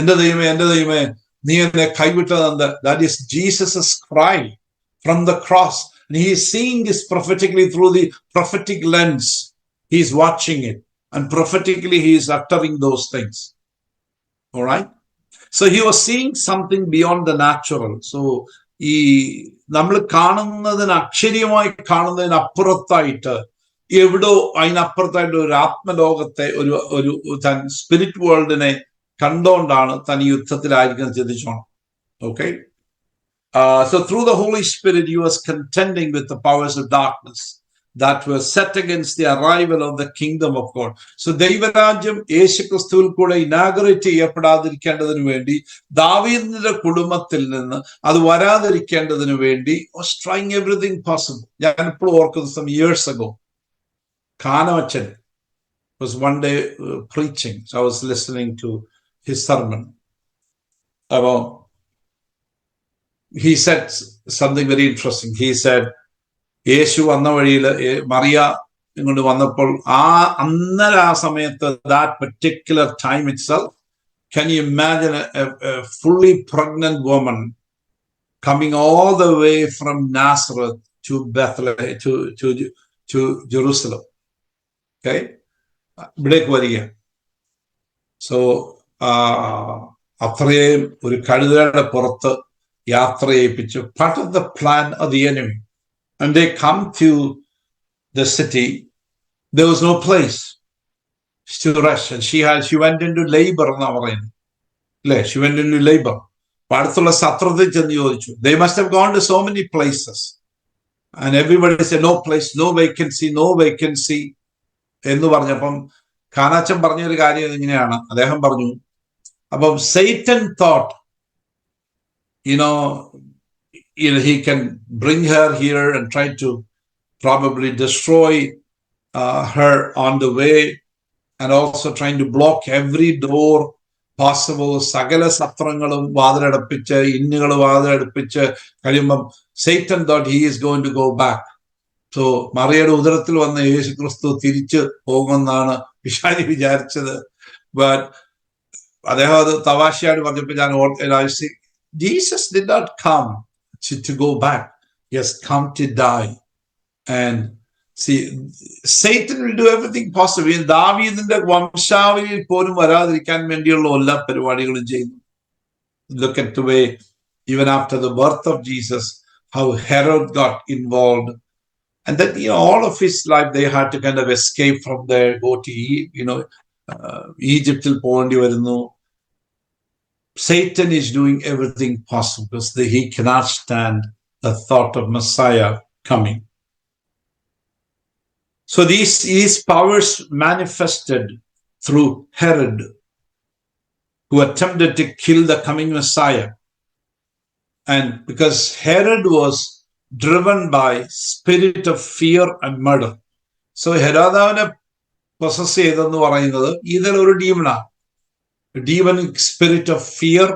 എന്റെ ദൈവമേ നീ എന്നെ കൈവിട്ടതെന്ത്? That is Jesus' cry from the cross. And he is seeing this prophetically through the prophetic lens. He is watching it. And prophetically, he is uttering those things. All right? So he was seeing something beyond the natural. So ഈ നമ്മൾ കാണുന്നതിന്, അക്ഷരീയമായി കാണുന്നതിന് അപ്പുറത്തായിട്ട് എവിടോ അതിനപ്പുറത്തായിട്ട് ഒരു ആത്മലോകത്തെ, ഒരു spirit വേൾഡിനെ കണ്ടോണ്ടാണ് തൻ ഈ യുദ്ധത്തിലായിരിക്കുന്നത് ചിന്തിച്ചോണം. Okay. So through the Holy Spirit, he was contending with the powers of darkness that were set against the arrival of the kingdom of God. So ദൈവരാജ്യം യേശുക്രിസ്തുവിൽ കൂടെ ഇനാഗറേറ്റ് ചെയ്യപ്പെടാതിരിക്കേണ്ടതിനു വേണ്ടി, ദാവീദിന്റെ കുടുംബത്തിൽ നിന്ന് അത് വരാതിരിക്കേണ്ടതിനു വേണ്ടി was trying everything possible. ഞാൻ ഇപ്പോൾ ഓർക്കുന്നു, some years ago, കാനവച്ചൻ was one day preaching. So I was listening to his sermon. About he said something very interesting. He said, യേശു വന്ന വഴിയിൽ മറിയ ഇങ്ങോട്ട് വന്നപ്പോൾ അന്നേരം ആ സമയത്ത്, that particular time itself, can you imagine a fully pregnant woman coming all the way from Nazareth to Bethlehem, to Jerusalem? Okay, ഇവിടേക്ക് വരിക. So അത്രയും ഒരു കഴുതയുടെ പുറത്ത് യാത്ര ചെയ്യിപ്പിച്ചു. Part of the plan of the enemy. And they come to the city. There was no place to rest. And she went into labor. She went into labor. അടുത്തുള്ള സത്രത്തിൽ ചെന്ന് ചോദിച്ചു. They must have gone to so many places. And everybody said, no place, no vacancy. എന്ന് പറഞ്ഞപ്പം കാനാച്ചൻ പറഞ്ഞൊരു കാര്യം ഇങ്ങനെയാണ്. അദ്ദേഹം പറഞ്ഞു, അപ്പം Satan thought, he can bring her here and try to probably destroy her on the way, and also trying to block every door possible സകല സത്രങ്ങളും വാതിലടപ്പിച്ച് ഇന്നുകൾ വാതിലടപ്പിച്ച് കഴിയുമ്പം Satan thought he is going to go back. So മറിയയുടെ ഉദരത്തിൽ വന്ന യേശു ക്രിസ്തു തിരിച്ച് പോകുമെന്നാണ് പിശാചി വിചാരിച്ചത്. But അദ്ദേഹം അത് തമാശയായിട്ട് പറഞ്ഞപ്പോൾ ഞാൻ ഓർത്ത്, Jesus did not come to go back. He has come to die. And see, Satan will do everything possible. ദാവീദിന്റെ വംശാവലിയിൽ പോലും വരാതിരിക്കാൻ വേണ്ടിയുള്ള എല്ലാ പരിപാടികളും ചെയ്യുന്നു. Look at the way, even after the birth of Jesus, how Herod got involved. And then, all of his life, they had to kind of escape from there, go to, Egypt. Satan is doing everything possible because he cannot stand the thought of Messiah coming. So these powers manifested through Herod, who attempted to kill the coming Messiah. And because Herod was driven by spirit of fear and murder. So ഹെരോദാവിനെ possess ചെയ്തെന്ന് പറയുന്നത് ഇതിലൊരു ഡീമണാണ്. Demonic spirit of fear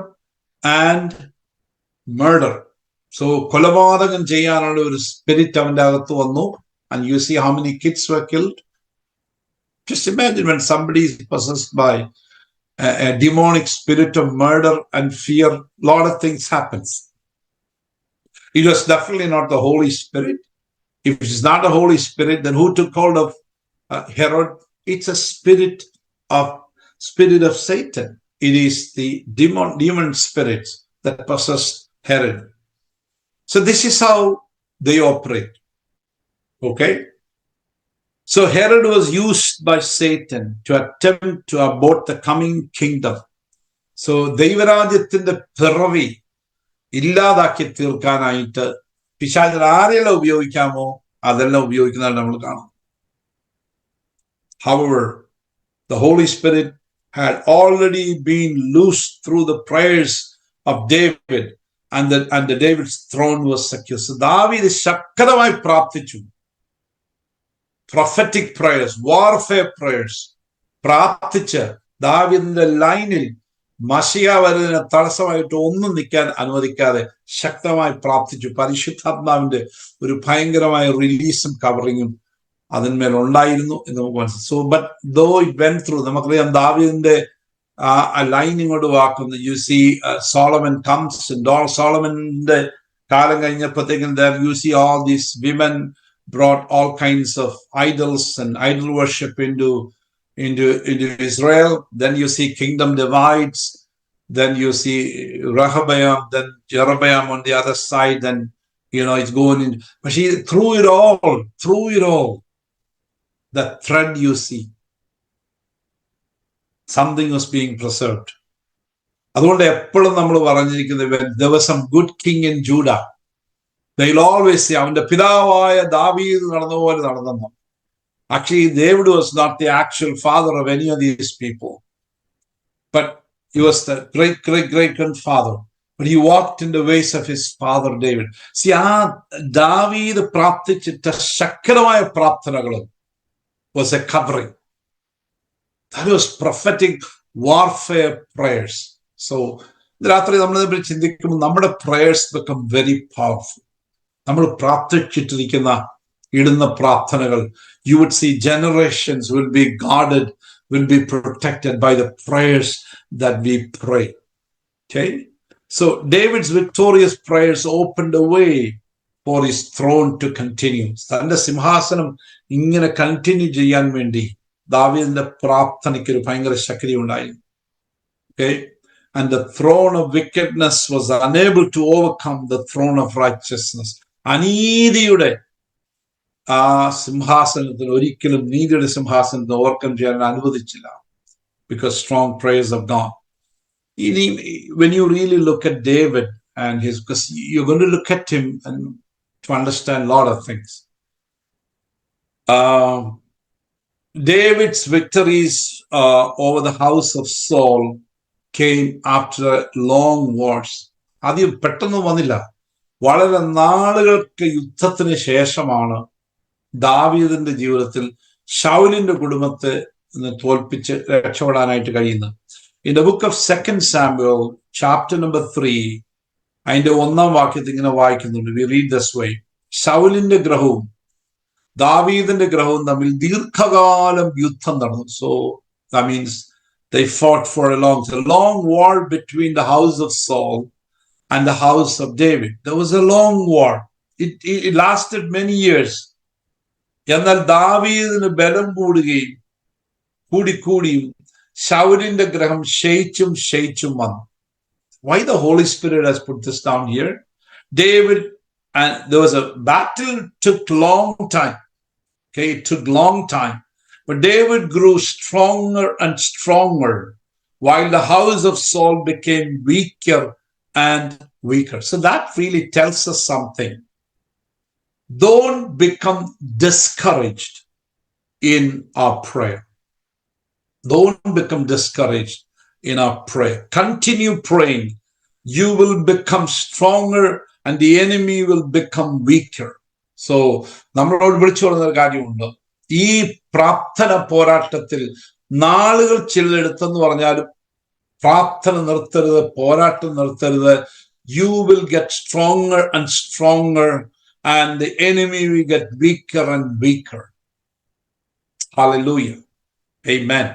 and murder. So കൊലപാതകം ചെയ്യാനുള്ള ഒരു spirit അവന്റെ അകത്ത് വന്നു. And you see how many kids were killed. Just imagine when somebody is possessed by a demonic spirit of murder and fear, a lot of things happens. It was definitely not the Holy Spirit. If it's not the Holy Spirit, then who took hold of Herod? It's a spirit of Satan. It is the demon spirits that possess Herod. So this is how they operate. Okay? So Herod was used by Satan to attempt to abort the coming kingdom. So ദൈവരാജ്യത്തിന്റെ പിറവി ഇല്ലാതാക്കി തീർക്കാനായിട്ട് പിശാചിൽ ആരെല്ലാം ഉപയോഗിക്കാമോ അതെല്ലാം ഉപയോഗിക്കുന്നതാണ് നമ്മൾ കാണും. However, the Holy Spirit had already been loosed through the prayers of David, and the David's throne was secure. So ദാവീദ് ശക്തമായി പ്രാർത്ഥിച്ചു. Prophetic prayers, warfare prayers, പ്രാർത്ഥിച്ച് ദാവീദിന്റെ ലൈനിൽ മശിയ വരുന്നതിന് തടസ്സമായിട്ട് ഒന്നും നിൽക്കാൻ അനുവദിക്കാതെ ശക്തമായി പ്രാർത്ഥിച്ചു. പരിശുദ്ധാത്മാവിന്റെ ഒരു ഭയങ്കരമായ റിലീസും കവറിങ്ങും അതിന്മേൽ ഉണ്ടായിരുന്നു എന്ന് നമുക്ക് മനസ്സിലായി. So but though it went through, നമുക്കറിയാം ദാവീദിന്റെ ആ ലൈൻ ഇങ്ങോട്ട് വാക്കുന്നു. യു സി സോളമൻ കംസ്, സോളമന്റെ കാലം കഴിഞ്ഞപ്പോഴത്തേക്കും you see all these women brought all kinds of idols and idol worship into Israel. Then you see kingdom divides. Then you see Rehoboam, then Jeroboam on the other side. Then it's going in. But through it all, the thread you see, something was being preserved. അതുകൊണ്ട് എപ്പോഴും നമ്മൾ പറഞ്ഞിരിക്കുന്നത്, there was some good king in Judah. They'll always say, അവന്റെ പിതാവായ ദാവീദ് നടന്നപോലെ നടന്നു. Actually, David was not the actual father of any of these people, but he was the great-great-grandfather. But he walked in the ways of his father David. See, ദാവീദ് പ്രാർത്ഥിച്ചിട്ട ശക്തമായ പ്രാർത്ഥനകളും was a covering. That was prophetic warfare prayers. So, രാത്രി നമ്മൾ ചിന്തിക്കുമ്പോൾ നമ്മുടെ prayers become very powerful. നമ്മൾ പ്രാർത്ഥിച്ചിട്ടിരിക്കുന്ന ഇടുന്ന പ്രാർത്ഥനകൾ, you would see generations will be guarded, will be protected by the prayers that we pray. Okay? So David's victorious prayers opened a way for his throne to continue. തന്റെ സിംഹാസനം ഇങ്ങനെ continue ചെയ്യാൻ വേണ്ടി ദാവീദിന്റെ പ്രാർത്ഥനയ്ക്ക് ഒരു ഭയങ്കര ശക്തി ഉണ്ടായിരുന്നു. Okay? And the throne of wickedness was unable to overcome the throne of righteousness. അനീതിയുടെ ആ സിംഹാസനത്തിൽ ഒരിക്കലും നീതിയുടെ സിംഹാസനത്തിൽ ഓവർകം ചെയ്യാൻ അനുവദിച്ചില്ല. Because strong prayers of God. When you really look at David and because you're going to look at him and to understand a lot of things. David's victories over the house of Saul came after long wars. ആദ്യം പെട്ടെന്ന് വന്നില്ല. വളരെ നാളുകൾക്ക് യുദ്ധത്തിന് ശേഷമാണ് ദാവീദിന്റെ ജീവിതത്തിൽ ശൗലിന്റെ കുടുംബത്തെ തോൽപ്പിച്ച് രക്ഷപ്പെടാനായിട്ട് കഴിയുന്നത്. In the book of 2 Samuel, chapter number 3, അതിന്റെ 1-ാം വാക്യത്തിൽ ഇങ്ങനെ വായിക്കുന്നുണ്ട്. We read this way. ശൗലിന്റെ ഗ്രഹവും ദാവീദിന്റെ ഗ്രഹവും തമ്മിൽ ദീർഘകാലം യുദ്ധം നടന്നു. So that means they fought for a long war between the house of Saul and the house of David. There was a long war. It lasted many years. എന്നാൽ ദാവീദിന് ബലം കൂടുകയും കൂടിയും ശൗലിന്റെ ഗ്രഹം ക്ഷയിച്ചും വന്നു. Why the Holy Spirit has put this down here? David, and there was a battle, took long time. Okay, it took long time. But David grew stronger and stronger, while the house of Saul became weaker and weaker. So that really tells us something. Don't become discouraged in our prayer. Don't become discouraged in our prayer. Continue praying. You will become stronger and the enemy will become weaker. So, നമ്മളോട് വിളിച്ചു പറഞ്ഞ കാര്യമുണ്ട്. ഈ പ്രാർത്ഥന പോരാട്ടത്തിൽ നാളുകൾ ചിലരെടുത്തെന്ന് പറഞ്ഞാലും പ്രാർത്ഥന നിർത്തരുത്, പോരാട്ടം നിർത്തരുത്. You will get stronger and stronger and the enemy will get weaker and weaker. Hallelujah. Amen.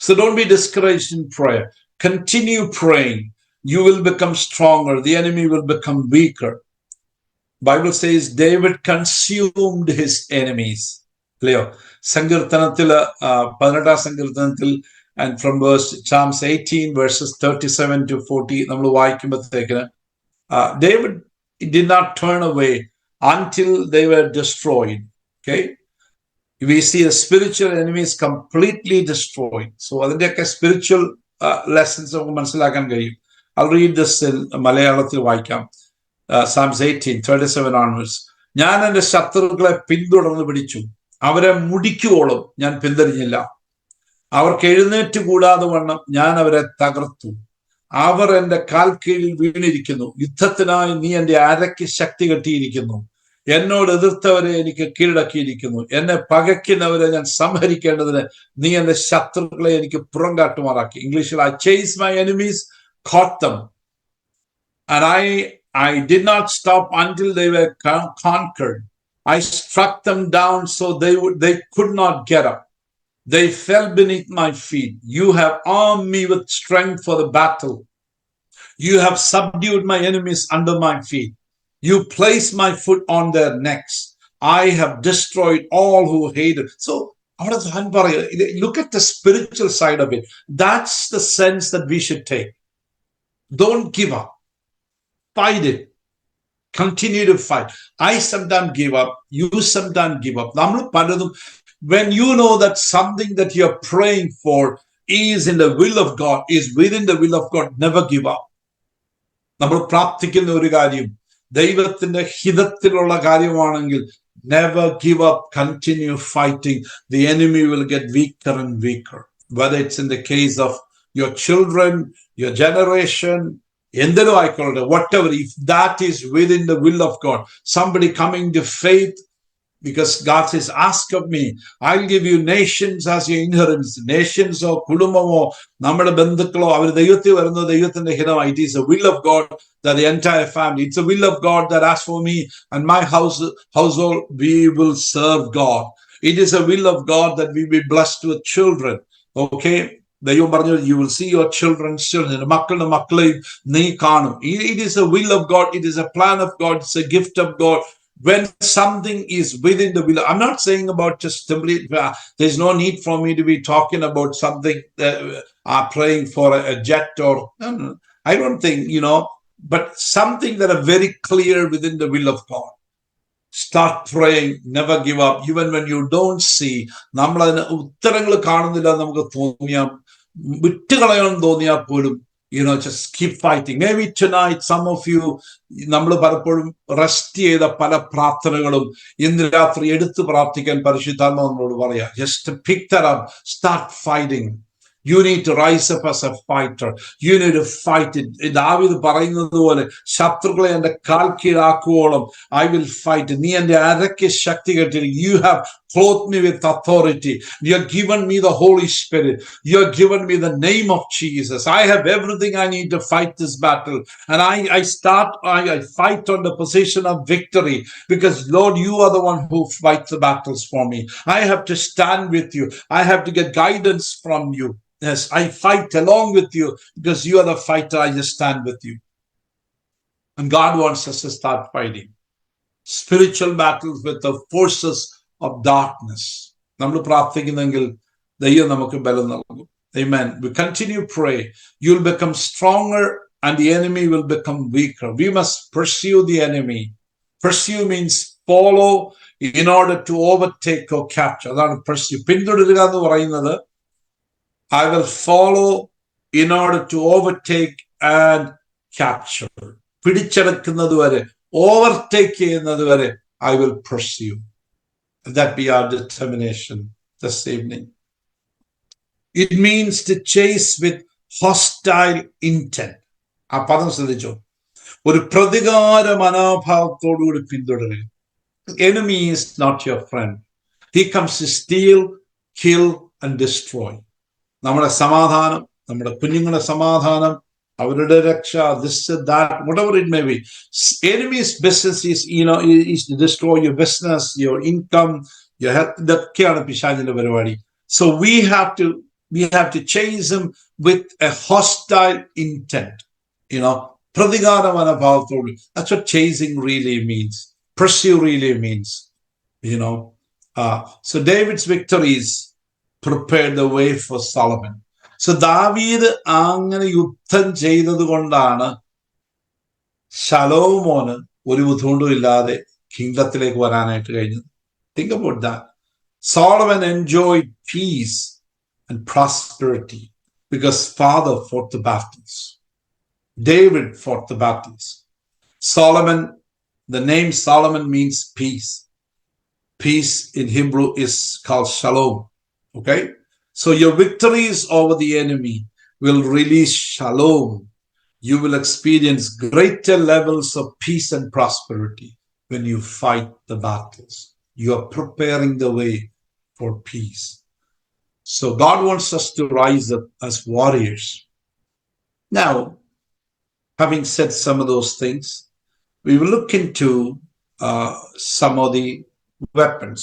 So don't be discouraged in prayer. Continue praying. You will become stronger. The enemy will become weaker. Bible says David consumed his enemies. Clear. Sankirtanathil, 18ാം സങ്കീർത്തനത്തിൽ, and from Psalms 18 verses 37 to 40, നമ്മൾ വായിക്കുമ്പോഴത്തേക്കിന് David did not turn away until they were destroyed. Okay. We see the spiritual enemies completely destroyed. So അതിന്റെയൊക്കെ spiritual lessons നമുക്ക് മനസ്സിലാക്കാൻ കഴിയും. I'll read this in മലയാളത്തിൽ വായിക്കാം. Psalms 18, 37 onwards. ഞാൻ എൻ്റെ ശത്രുക്കളെ പിന്തുടർന്ന് പിടിച്ചു, അവരെ മുടിക്കുവോളം ഞാൻ പിന്തിരിഞ്ഞില്ല. അവർക്ക് എഴുന്നേറ്റ് കൂടാതെ വണ്ണം ഞാൻ അവരെ തകർത്തു. അവർ എൻ്റെ കാൽ കീഴിൽ വീണിരിക്കുന്നു. യുദ്ധത്തിനായി നീ എൻ്റെ അരയ്ക്ക് ശക്തി കെട്ടിയിരിക്കുന്നു. എന്നോട് എതിർത്തവരെ എനിക്ക് കീഴടക്കിയിരിക്കുന്നു. എന്നെ പകയ്ക്കുന്നവരെ ഞാൻ സംഹരിക്കേണ്ടതിന് നീ എന്റെ ശത്രുക്കളെ എനിക്ക് പുറം കാട്ടുമാറാക്കി. ഇംഗ്ലീഷിൽ I chased my enemies, caught them, and I did not stop until they were conquered. I struck them down so they could not get up. They fell beneath my feet. You have armed me with strength for the battle. You have subdued my enemies under my feet. You place my foot on their necks. I have destroyed all who hated. So, look at the spiritual side of it. That's the sense that we should take. Don't give up. Fight it. Continue to fight. I sometimes give up. You sometimes give up. When you know that something that you're praying for is in the will of God, is within the will of God, never give up. നമ്മൾ പ്രാർത്ഥിക്കുന്ന ഒരു കാര്യം ദൈവത്തിന്റെ ഹിതത്തിലുള്ള കാര്യമാണെങ്കിൽ never give up, continue fighting. The enemy will get weaker and weaker. Whether it's in the case of your children, your generation, എന്തെങ്കിലും ആയിക്കോട്ടെ, whatever, if that is within the will of God, somebody coming to faith, because God says, ask of me, I'll give you nations as your inheritance. Nations or കുടുംബമോ നമ്മുടെ ബന്ധുക്കളോ അവർ ദൈവത്തിൽ വരുന്ന ദൈവത്തിന്റെ ഹിതമായി. It is the will of God that the entire family, it's the will of God that as for me and my household, we will serve God. It is a will of God that we be blessed with children. Okay. ദൈവം പറഞ്ഞു, you will see your children's children. മക്കളുടെ മക്കളെയും നീ കാണും. It is a will of God. It is a plan of God. It's a gift of God. When something is within the will, I'm not saying about just simply, there's no need for me to be talking about something, praying for a jet or, I don't think, but something that are very clear within the will of God. Start praying, never give up, even when you don't see. നമ്മൾ അതിന് ഉത്തരങ്ങൾ കാണുന്നില്ല നമുക്ക് തോന്നിയാൽ, വിട്ടുകളയണം തോന്നിയാൽ പോലും, just keep fighting. Maybe tonight, some of you, നമ്മൾ പലപ്പോഴും റെസ്റ്റ് ചെയ്ത പല പ്രാർത്ഥനകളും ഇന്ന് രാത്രി എടുത്ത് പ്രാർത്ഥിക്കാൻ പരിശുദ്ധാത്മാവ് നമ്മളോട് പറയാം. Just pick that up, start fighting. You need to rise up as a fighter. You need to fight it. ദാവീദ് പറയുന്നത് പോലെ, ശത്രുക്കളെ എന്റെ കാൽ കീഴാക്കുവോളം I will fight. നീ എന്റെ അരയ്ക്ക് ശക്തി കെട്ടി. You have clothed me with authority. You have given me the Holy Spirit. You have given me the name of Jesus. I have everything I need to fight this battle. And I fight on the position of victory because, Lord, you are the one who fights the battles for me. I have to stand with you. I have to get guidance from you. Yes, I fight along with you because you are the fighter. I just stand with you. And God wants us to start fighting spiritual battles with the forces of darkness. നമ്മൾ പ്രാർത്ഥിക്കുന്നെങ്കിൽ ദൈവം നമുക്ക് ബലം നൽകും. Amen. We continue to pray. You'll become stronger and the enemy will become weaker. We must pursue the enemy. Pursue means follow in order to overtake or capture. അതാണ് pursue. പിന്തുടരുക എന്ന് പറയുന്നത് I will follow in order to overtake and capture. പിടിച്ചെടുക്കുന്നത് വരെ, overtake ചെയ്യുന്നത് വരെ I will pursue. That be our determination this evening. It means to chase with hostile intent. ആ പദം ശ്രദ്ധിച്ചോ, ഒരു പ്രതികാര മനോഭാവത്തോടുകൂടി പിന്തുടരുക. Enemy is not your friend. He comes to steal, kill and destroy. നമ്മുടെ സമാധാനം, നമ്മുടെ കുഞ്ഞുങ്ങളുടെ സമാധാനം, അവരുടെ രക്ഷ, this, that, whatever it may be. Enemy's business is to destroy your business, your income, your health. ഇതൊക്കെയാണ് പിശാചിന്റെ പരിപാടി. So we have to chase him with a hostile intent. പ്രതികാര മനോഭാവത്തോട്. That's what chasing really means. Pursue really means. So David's victories prepared the way for Solomon. So ദാവീദ് അങ്ങനെ യുദ്ധം ചെയ്തത് കൊണ്ടാണ് ശലോമോന് ഒരു ബുദ്ധിമുട്ടും ഇല്ലാതെ കിങ്ഡത്തിലേക്ക് വരാനായിട്ട് കഴിഞ്ഞത്. Think about that. Solomon enjoyed peace and prosperity because father fought the battles. David fought the battles. Solomon, the name Solomon means peace. Peace in Hebrew is called shalom. Okay? So your victories over the enemy will release shalom. You will experience greater levels of peace and prosperity when you fight the battles. You are preparing the way for peace. So God wants us to rise up as warriors. Now, having said some of those things, we will look into some of the weapons.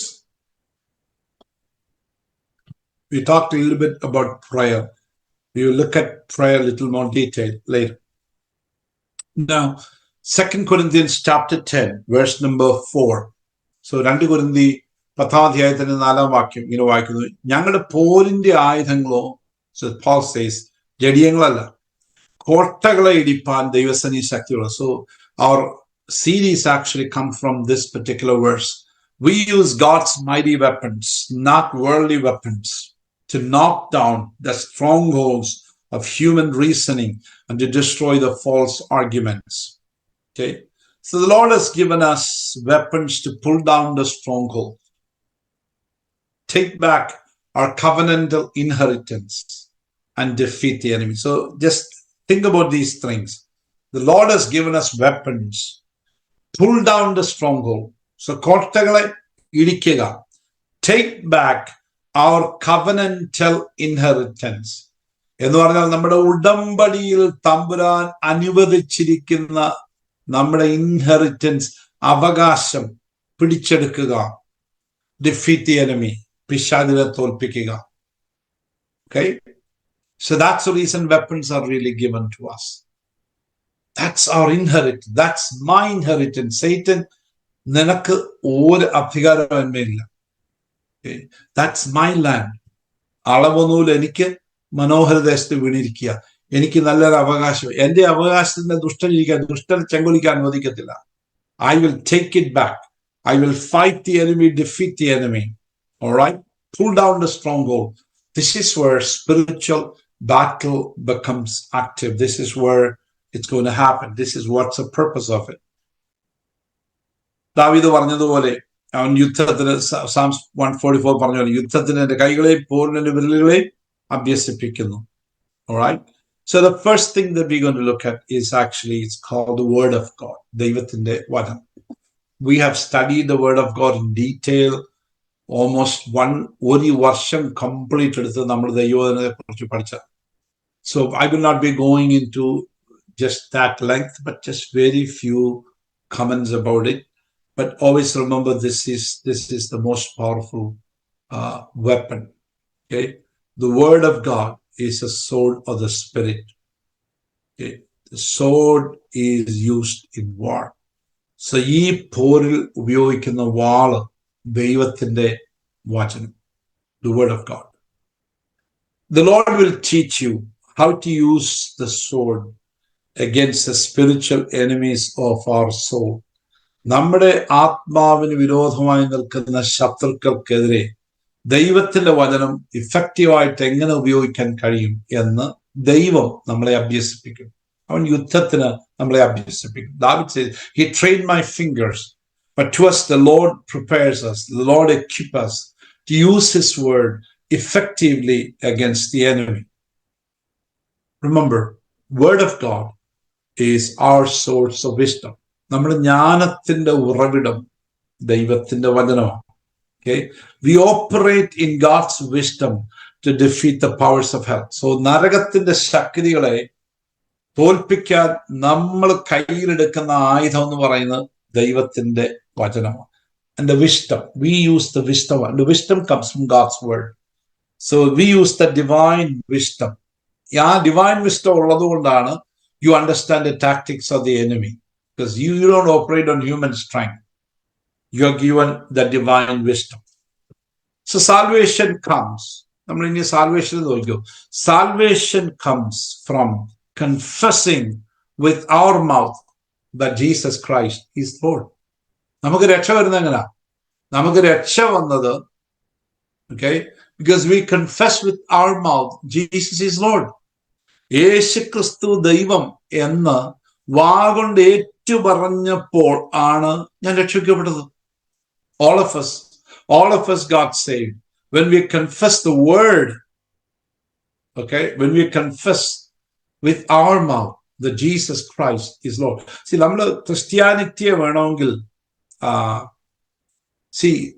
We talked a little bit about prayer. We will look at prayer a little more detail later. Now, 2 Corinthians chapter 10, verse number 4. So, 2 Corinthians 10 4 വാക്യം ഇങ്ങനെ വായിക്കുന്നു. ഞങ്ങളുടെ പോരിന്റെ ആയുധങ്ങളോ, so Paul says, ജഡിയങ്ങളല്ല, കോട്ടകളെ ഇടിപ്പാൻ ദൈവസനി ശക്തിയുള്ള. So, our series actually come from this particular verse. We use God's mighty weapons, not worldly weapons, to knock down the strongholds of human reasoning and to destroy the false arguments. Okay, so the Lord has given us weapons to pull down the stronghold, take back our covenantal inheritance and defeat the enemy. So just think about these things. The Lord has given us weapons, pull down the stronghold. So കോട്ടകളെ ഇടിക്കുക, take back our covenantal inheritance. എന്ന് പറഞ്ഞാൽ നമ്മുടെ ഉടമ്പടിയിൽ തമ്പുരാൻ അനുവദിച്ചിരിക്കുന്ന നമ്മുടെ inheritance, അവകാശം പിടിച്ചെടുക്കുക. Defeat the enemy, പിശാചിനെ തോൽപ്പിക്കുക. Okay, so that's the reason weapons are really given to us. That's our inheritance. That's my inheritance. Satan, നിനക്ക് ഒരു അധികാരമില്ല. That's my land. അളവൊന്നുമില്ല, എനിക്ക് മനോഹരദേശത്ത് വീണിരിക്കുക, എനിക്ക് നല്ലൊരു അവകാശം. എന്റെ അവകാശത്തിന്റെ ദുഷ്ടനെ ചെങ്കൊലിക്കാൻ അനുവദിക്കത്തില്ല. I will take it back. I will fight the enemy, defeat the enemy. All right? Pull down the stronghold. This is where spiritual battle becomes active. This is where it's going to happen. This is what's the purpose of it. ദാവീദ് പറഞ്ഞതുപോലെ അവൻ യുദ്ധത്തിന്, Psalms 144 പറഞ്ഞ പോലെ, യുദ്ധത്തിന് എന്റെ കൈകളെയും പോരിന്റെ വിരലുകളെയും അഭ്യസിപ്പിക്കുന്നു. All right? So the first thing that we're going to look at is actually, it's called the Word of God. ദൈവത്തിന്റെ വചനം. We have studied the Word of God in detail almost ഒരു വർഷം complete എടുത്ത് നമ്മൾ ദൈവത്തിനെ കുറിച്ച് പഠിച്ച. So I will not be going into just that length, but just very few comments about it. But always remember, this is the most powerful weapon. Okay, the word of God is a sword of the spirit. Okay, the sword is used in war. So ഈ പോരിൽ ഉപയോഗിക്കുന്ന വാള് ദൈവത്തിന്റെ വചനം, the word of God. The Lord will teach you how to use the sword against the spiritual enemies of our soul. നമ്മുടെ ആത്മാവിന് വിരോധമായി നിൽക്കുന്ന ശത്രുക്കൾക്കെതിരെ ദൈവത്തിന്റെ വചനം ഇഫക്റ്റീവായിട്ട് എങ്ങനെ ഉപയോഗിക്കാൻ കഴിയും എന്ന് ദൈവം നമ്മളെ അഭ്യസിപ്പിക്കും. അവൻ യുദ്ധത്തിന് നമ്മളെ അഭ്യസിപ്പിക്കും. David says, He trained my fingers, but to us the Lord prepares us, the Lord equips us to use His word effectively against the enemy. Remember, word of God is our source of wisdom. നമ്മുടെ ജ്ഞാനത്തിന്റെ ഉറവിടം ദൈവത്തിന്റെ വചനമാണ്. Okay, we operate in God's wisdom to defeat the powers of hell. So നരകത്തിന്റെ ശക്തികളെ തോൽപ്പിക്കാൻ നമ്മൾ കയ്യിലെടുക്കുന്ന ആയുധം എന്ന് പറയുന്നത് ദൈവത്തിന്റെ വചനമാണ്. And the wisdom, we use the wisdom, and the wisdom comes from God's word. So we use the divine wisdom. ആ ഡിവൈൻ വിസ്ഡം ഉള്ളത് കൊണ്ടാണ് you understand the tactics of the enemy, because you don't operate on human strength. You are given the divine wisdom. So salvation comes. നമ്മൾ ഇനി salvation നോക്കിയോ. Salvation comes from confessing with our mouth that Jesus Christ is Lord. നമുക്ക് രക്ഷ വരുന്നത് എങ്ങനാ? നമുക്ക് രക്ഷ വന്നത്, okay, because we confess with our mouth Jesus is Lord. യേശു ക്രിസ്തു ദൈവം എന്ന് വാഗൊണ്ട് ഏറ്റുപറഞ്ഞപ്പോൾ ആണ് ഞാൻ രക്ഷിക്കപ്പെട്ടത്. All of us got saved when we confess the word. Okay, when we confess with our mouth that Jesus Christ is Lord. See, നമ്മൾ ക്രിസ്ത്യാനിറ്റിയെ വേണമെങ്കിൽ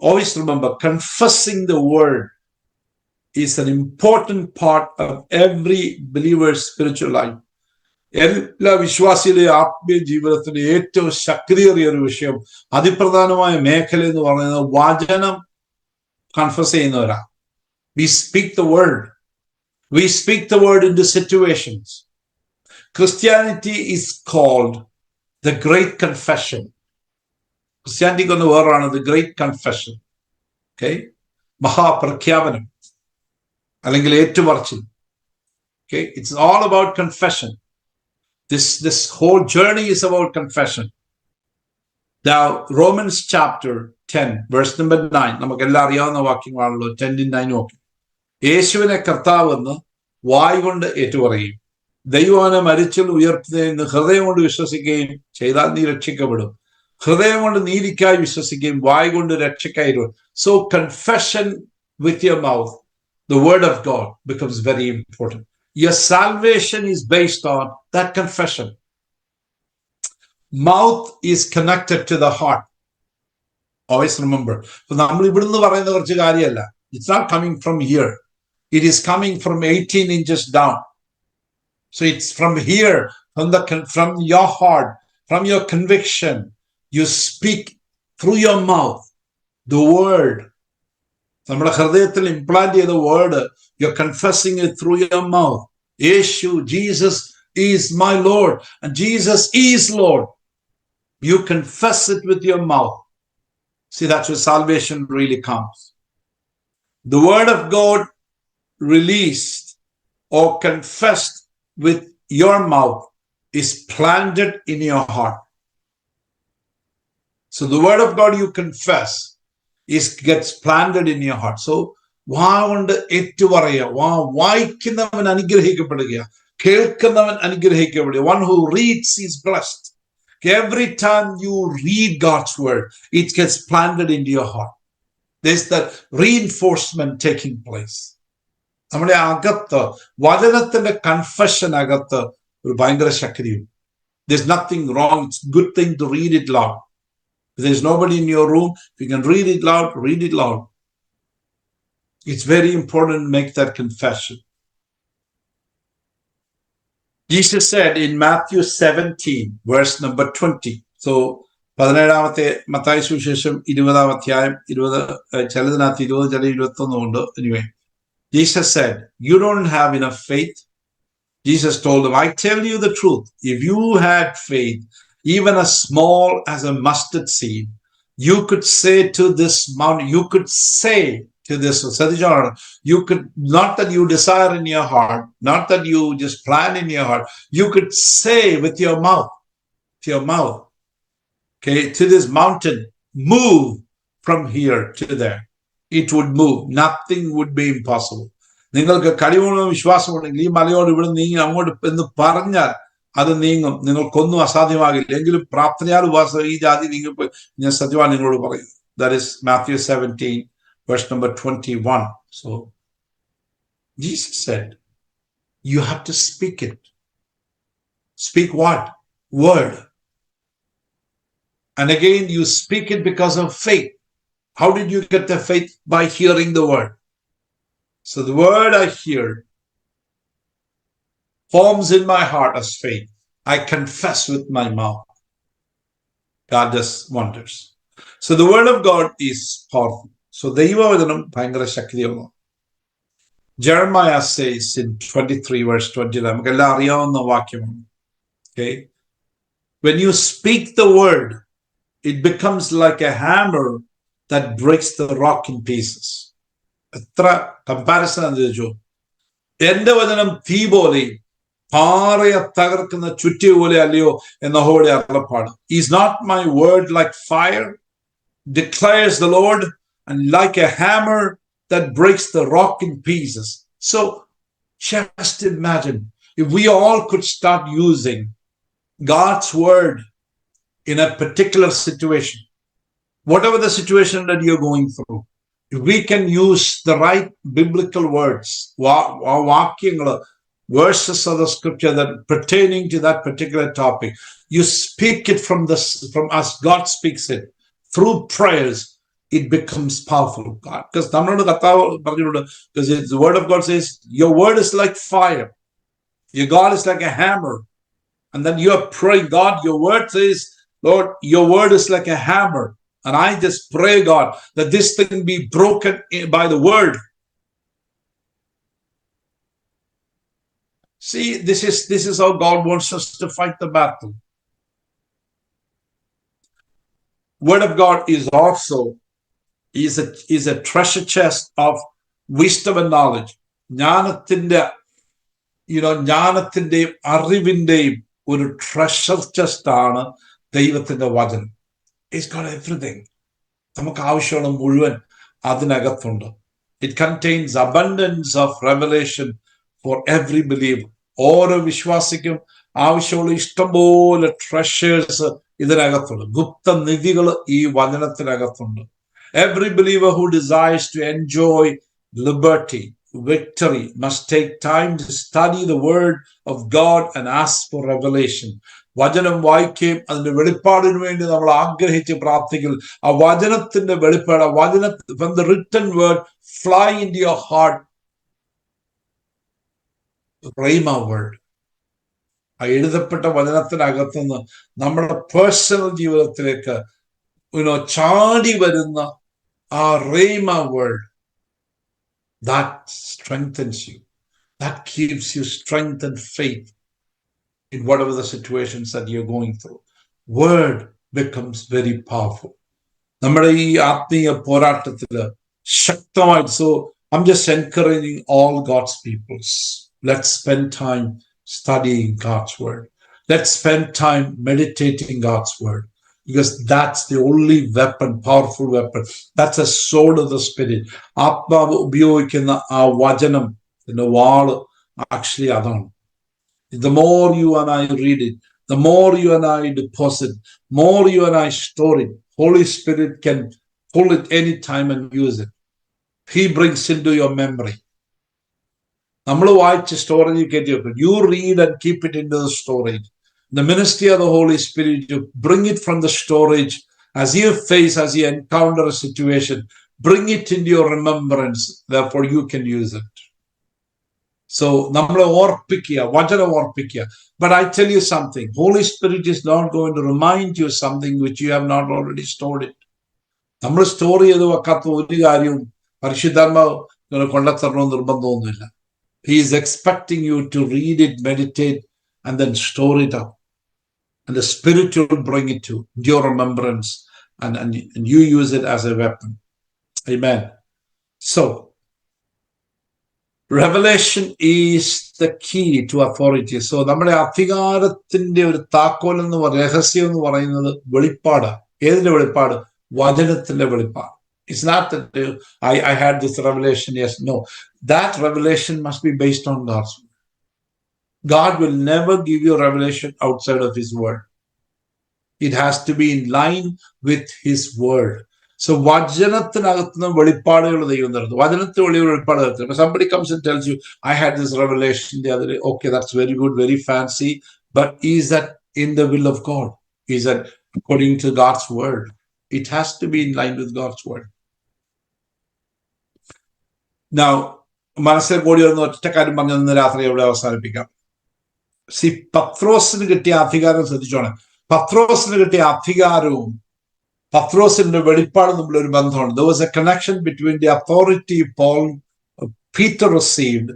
always remember, confessing the word is an important part of every believer's spiritual life. എല്ലാ വിശ്വാസിയുടെ ആത്മീയ ജീവിതത്തിന്റെ ഏറ്റവും ശക്തിയേറിയ ഒരു വിഷയം, അതിപ്രധാനമായ മേഖല എന്ന് പറയുന്നത് വചനം confess ചെയ്യുന്നവരാ. We speak the word. We speak the word into situations. Christianity is called the Great Confession. ക്രിസ്ത്യാനിറ്റിക്ക് ഒന്ന് വേറാണ് the Great Confession. Okay? മഹാപ്രഖ്യാപനം അല്ലെങ്കിൽ ഏറ്റുപറച്ചിൽ. Okay? It's all about confession. This whole journey is about confession. Now, Romans chapter 10, verse number 9. നമുക്ക് എല്ലാം അറിയാവുന്ന വാക്യങ്ങളാണല്ലോ. 10:9 നോക്കി. യേശുവിനെ കർത്താവെന്ന് വായ് കൊണ്ട് ഏറ്റുപറയുകയും ദൈവനെ മരിച്ചിൽ ഉയർത്തുന്നതെന്ന് ഹൃദയം കൊണ്ട് വിശ്വസിക്കുകയും ചെയ്താൽ നീ രക്ഷിക്കപ്പെടും. ഹൃദയം കൊണ്ട് നീതിക്കായി വിശ്വസിക്കുകയും വായ് കൊണ്ട് രക്ഷയ്ക്കായി. So confession with your mouth, the word of God, becomes very important. Your salvation is based on that confession. Mouth is connected to the heart. Always remember. നമ്മൾ ഇവിടുന്ന് പറയുന്ന കുറച്ച് കാര്യമല്ല. It's not coming from here. It is coming from 18 inches down. So it's from here, from your heart, from your conviction. You speak through your mouth the word. നമ്മുടെ ഹൃദയത്തിൽ implant ചെയ്ത word, you're confessing it through your mouth. Yeshu, Jesus is my Lord, and Jesus is Lord. You confess it with your mouth. See, that's where salvation really comes. The word of God released or confessed with your mouth is planted in your heart. So the word of God you confess gets planted in your heart. So വാ കൊണ്ട് ഏറ്റുപറയുക, വായിക്കുന്നവൻ അനുഗ്രഹിക്കപ്പെടുക, കേൾക്കുന്നവൻ അനുഗ്രഹിക്കപ്പെടുക. One who reads is blessed. Every time you read God's word, it gets planted into your heart. There's that reinforcement taking place. നമ്മുടെ അകത്ത് വചനത്തിന്റെ confession അകത്ത് ഒരു ഭയങ്കര ശക്തിയുണ്ട്. There's nothing wrong. It's a good thing to read it loud. If there's nobody in your room, if you can read it loud, read it loud. It's very important to make that confession. Jesus said in Matthew 17, verse number 20. So, 17 Mathai സുവിശേഷം 20 അധ്യായം 20 ചിലതിനകത്ത് 20 ചില 21 ഉണ്ട്. Anyway, Jesus said, you don't have enough faith. Jesus told them, I tell you the truth. If you had faith, even as small as a mustard seed, you could say to this mountain, you could say to this, you could, not that you desire in your heart, not that you just plan in your heart, you could say with your mouth, okay, to this mountain, move from here to there. It would move. Nothing would be impossible. നിങ്ങൾക്ക് കഴിവുള്ള വിശ്വാസമുണ്ടെങ്കിൽ ഈ മലയോട് ഇവിടെ നീങ്ങി അങ്ങോട്ട് എന്ന് പറഞ്ഞാൽ അത് നീങ്ങും. നിങ്ങൾക്കൊന്നും അസാധ്യമാകില്ല. എങ്കിലും പ്രാർത്ഥനയാൽ ഉപവാസം ഈ ജാതി നീങ്ങിപ്പോയി ഞാൻ സത്യമാണ് നിങ്ങളോട് പറയും. That is Matthew 17, verse number 21. So Jesus said, you have to speak it. Speak what? Word. And again, you speak it because of faith. How did you get the faith? By hearing the word. So the word I hear forms in my heart as faith. I confess with my mouth. God does wonders. So the word of God is powerful. So ദൈവവചനം ഭയങ്കര ശക്തിയുള്ള. Jeremiah says in 23 verse 20, നമുക്കെല്ലാം അറിയാവുന്ന വാക്യമാണ്. Okay? When you speak the word, it becomes like a hammer that breaks the rock in pieces. എത്ര comparison എന്ന് ചോദിച്ചു. എന്റെ വചനം തീ പോലെയും പാറയെ തകർക്കുന്ന ചുറ്റി പോലെ അല്ലയോ എന്ന യഹോവയുടെ അരുളപ്പാട്. Is not my word like fire, declares the Lord, and like a hammer that breaks the rock in pieces. So just imagine if we all could start using God's word in a particular situation, whatever the situation that you're going through, if we can use the right biblical words, verses of the scripture that pertaining to that particular topic, you speak it from us, God speaks it through prayers, it becomes powerful. God, because the word of God says, your word is like fire, your God is like a hammer, and then you are praying, God, your word says, Lord, your word is like a hammer. And I just pray, God, that this thing be broken by the word. See, this is how God wants us to fight the battle. Word of God is also is a treasure chest of wisdom and knowledge. ജ്ഞാനത്തിന്റെയും അറിവിന്റെയും ഒരു treasure chest ആണ് ദൈവത്തിന്റെ വചനം. It's got everything. നമുക്ക് ആവശ്യമുള്ള മുഴുവൻ അതിനകത്തുണ്ട്. It contains abundance of revelation for every believer. ഓരോ വിശ്വാസിക്കും ആവശ്യമുള്ള ഇഷ്ടംപോലെ ട്രഷേഴ്സ് ഇതിനകത്തുണ്ട്. ഗുപ്ത നിധികൾ ഈ വചനത്തിനകത്തുണ്ട്. Every believer who desires to enjoy liberty, victory, must take time to study the word of God and ask for revelation. വചനം വായിക്കുകയും അതിന്റെ വെളിപ്പാടിന് വേണ്ടി നമ്മൾ ആഗ്രഹിച്ച് പ്രാർത്ഥിക്കുന്നു. ആ വചനത്തിന്റെ വെളിപ്പാട്, when the written word fly into your heart, rhema word, ആ എഴുതപ്പെട്ട വചനത്തിനകത്തുനിന്ന് നമ്മുടെ പേഴ്സണൽ ജീവിതത്തിലേക്ക് ചാടി വരുന്ന ആ rhema word, that strengthens you, that gives you strength and faith in whatever the situations that you're going through. Word becomes very powerful. നമ്മുടെ ഈ ആത്മീയ പോരാട്ടത്തില് ശക്തമായിട്ട്. So I'm just encouraging all God's peoples. Let's spend time studying God's word. Let's spend time meditating God's word, because that's the only weapon, powerful weapon. That's a sword of the spirit. ആത്മാവ് ഉപയോഗിക്കുന്ന ആ വചനം വാള് actually അതാണ്. The more you and I read it, the more you and I deposit, more you and I store it, Holy Spirit can pull it anytime and use it. He brings into your memory. നമ്മൾ വായിച്ച് storage കയറ്റി വെക്കും. You read and keep it into the storage. The ministry of the Holy Spirit, to bring it from the storage as you encounter a situation, bring it into your remembrance. Therefore, you can use it. So, namale orpikya, vachana orpikya. But I tell you something, Holy Spirit is not going to remind you something which you have not already stored it. നമ്മൾ store ചെയ്ത് വെക്കാത്ത ഒരു കാര്യവും പരിശുദ്ധാത്മാവ് കൊണ്ടെത്തരണമെന്ന് നിർബന്ധമൊന്നുമില്ല. He is expecting you to read it, meditate, and then store it up. And the Spirit will bring it to your remembrance, and you use it as a weapon. Amen. So, revelation is the key to authority. So, നമ്മുടെ അധികാരത്തിന്റെ ഒരു താക്കോൽ എന്ന് രഹസ്യം എന്ന് പറയുന്നത് വെളിപ്പാട്. ഏതിന്റെ വെളിപ്പാട്? വചനത്തിന്റെ വെളിപ്പാട്. It's not that I had this revelation. Yes, no. That revelation must be based on God's word. God will never give you a revelation outside of His word. It has to be in line with His word. So, വചനത്തിനകത്തുനിന്ന് വെളിപ്പാടുകൾ ദൈവം തരുന്നു. വചനത്തിന് വെളിപ്പാട് തരുന്നു. Somebody comes and tells you, I had this revelation the other day. Okay, that's very good, very fancy. But is that in the will of God? Is that according to God's word? It has to be in line with God's word. Now, മനസ്സിൽ കൂടി വന്ന ഒറ്റ കാര്യം പറഞ്ഞ രാത്രി എവിടെ അവസാനിപ്പിക്കാം. പത്രോസിന് കിട്ടിയ അധികാരം ശ്രദ്ധിച്ചോണം. പത്രോസിന് കിട്ടിയ അധികാരവും പത്രോസിന്റെ വെളിപ്പാടും തമ്മിൽ ഒരു ബന്ധമാണ്. There was a connection between the authority Peter received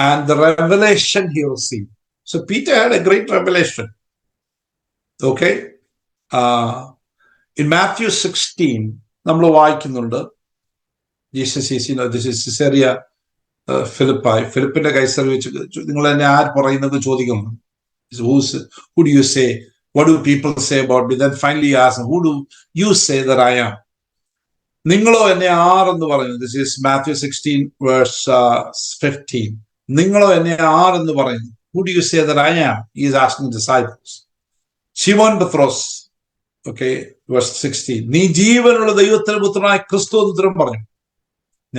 and the revelation he received. So Peter had a great revelation. Okay? In Matthew 16, നമ്മൾ വായിക്കുന്നുണ്ട്, Jesus is, this is Caesarea Philippi. ഫിലിപ്പിന്റെ കൈസർ വെച്ച് നിങ്ങൾ എന്നെ ആര് പറയുന്നത് ചോദിക്കുന്നു. Who do you say? What do people say about me? Then finally he asks, who do you say that I am? നിങ്ങളോ എന്നെ ആരെന്ന് പറയുന്നു. This is Matthew 16 verse 15. നിങ്ങളോ എന്നെ ആരെന്ന് പറയുന്നു. Who do you say that I am? He is asking disciples. ശിമോൻ പത്രോസ്, okay, verse 16. നീ ജീവനുള്ള ദൈവത്തിന്റെ പുത്രനായ ക്രിസ്തു എന്ന് ഉത്തരം പറഞ്ഞു.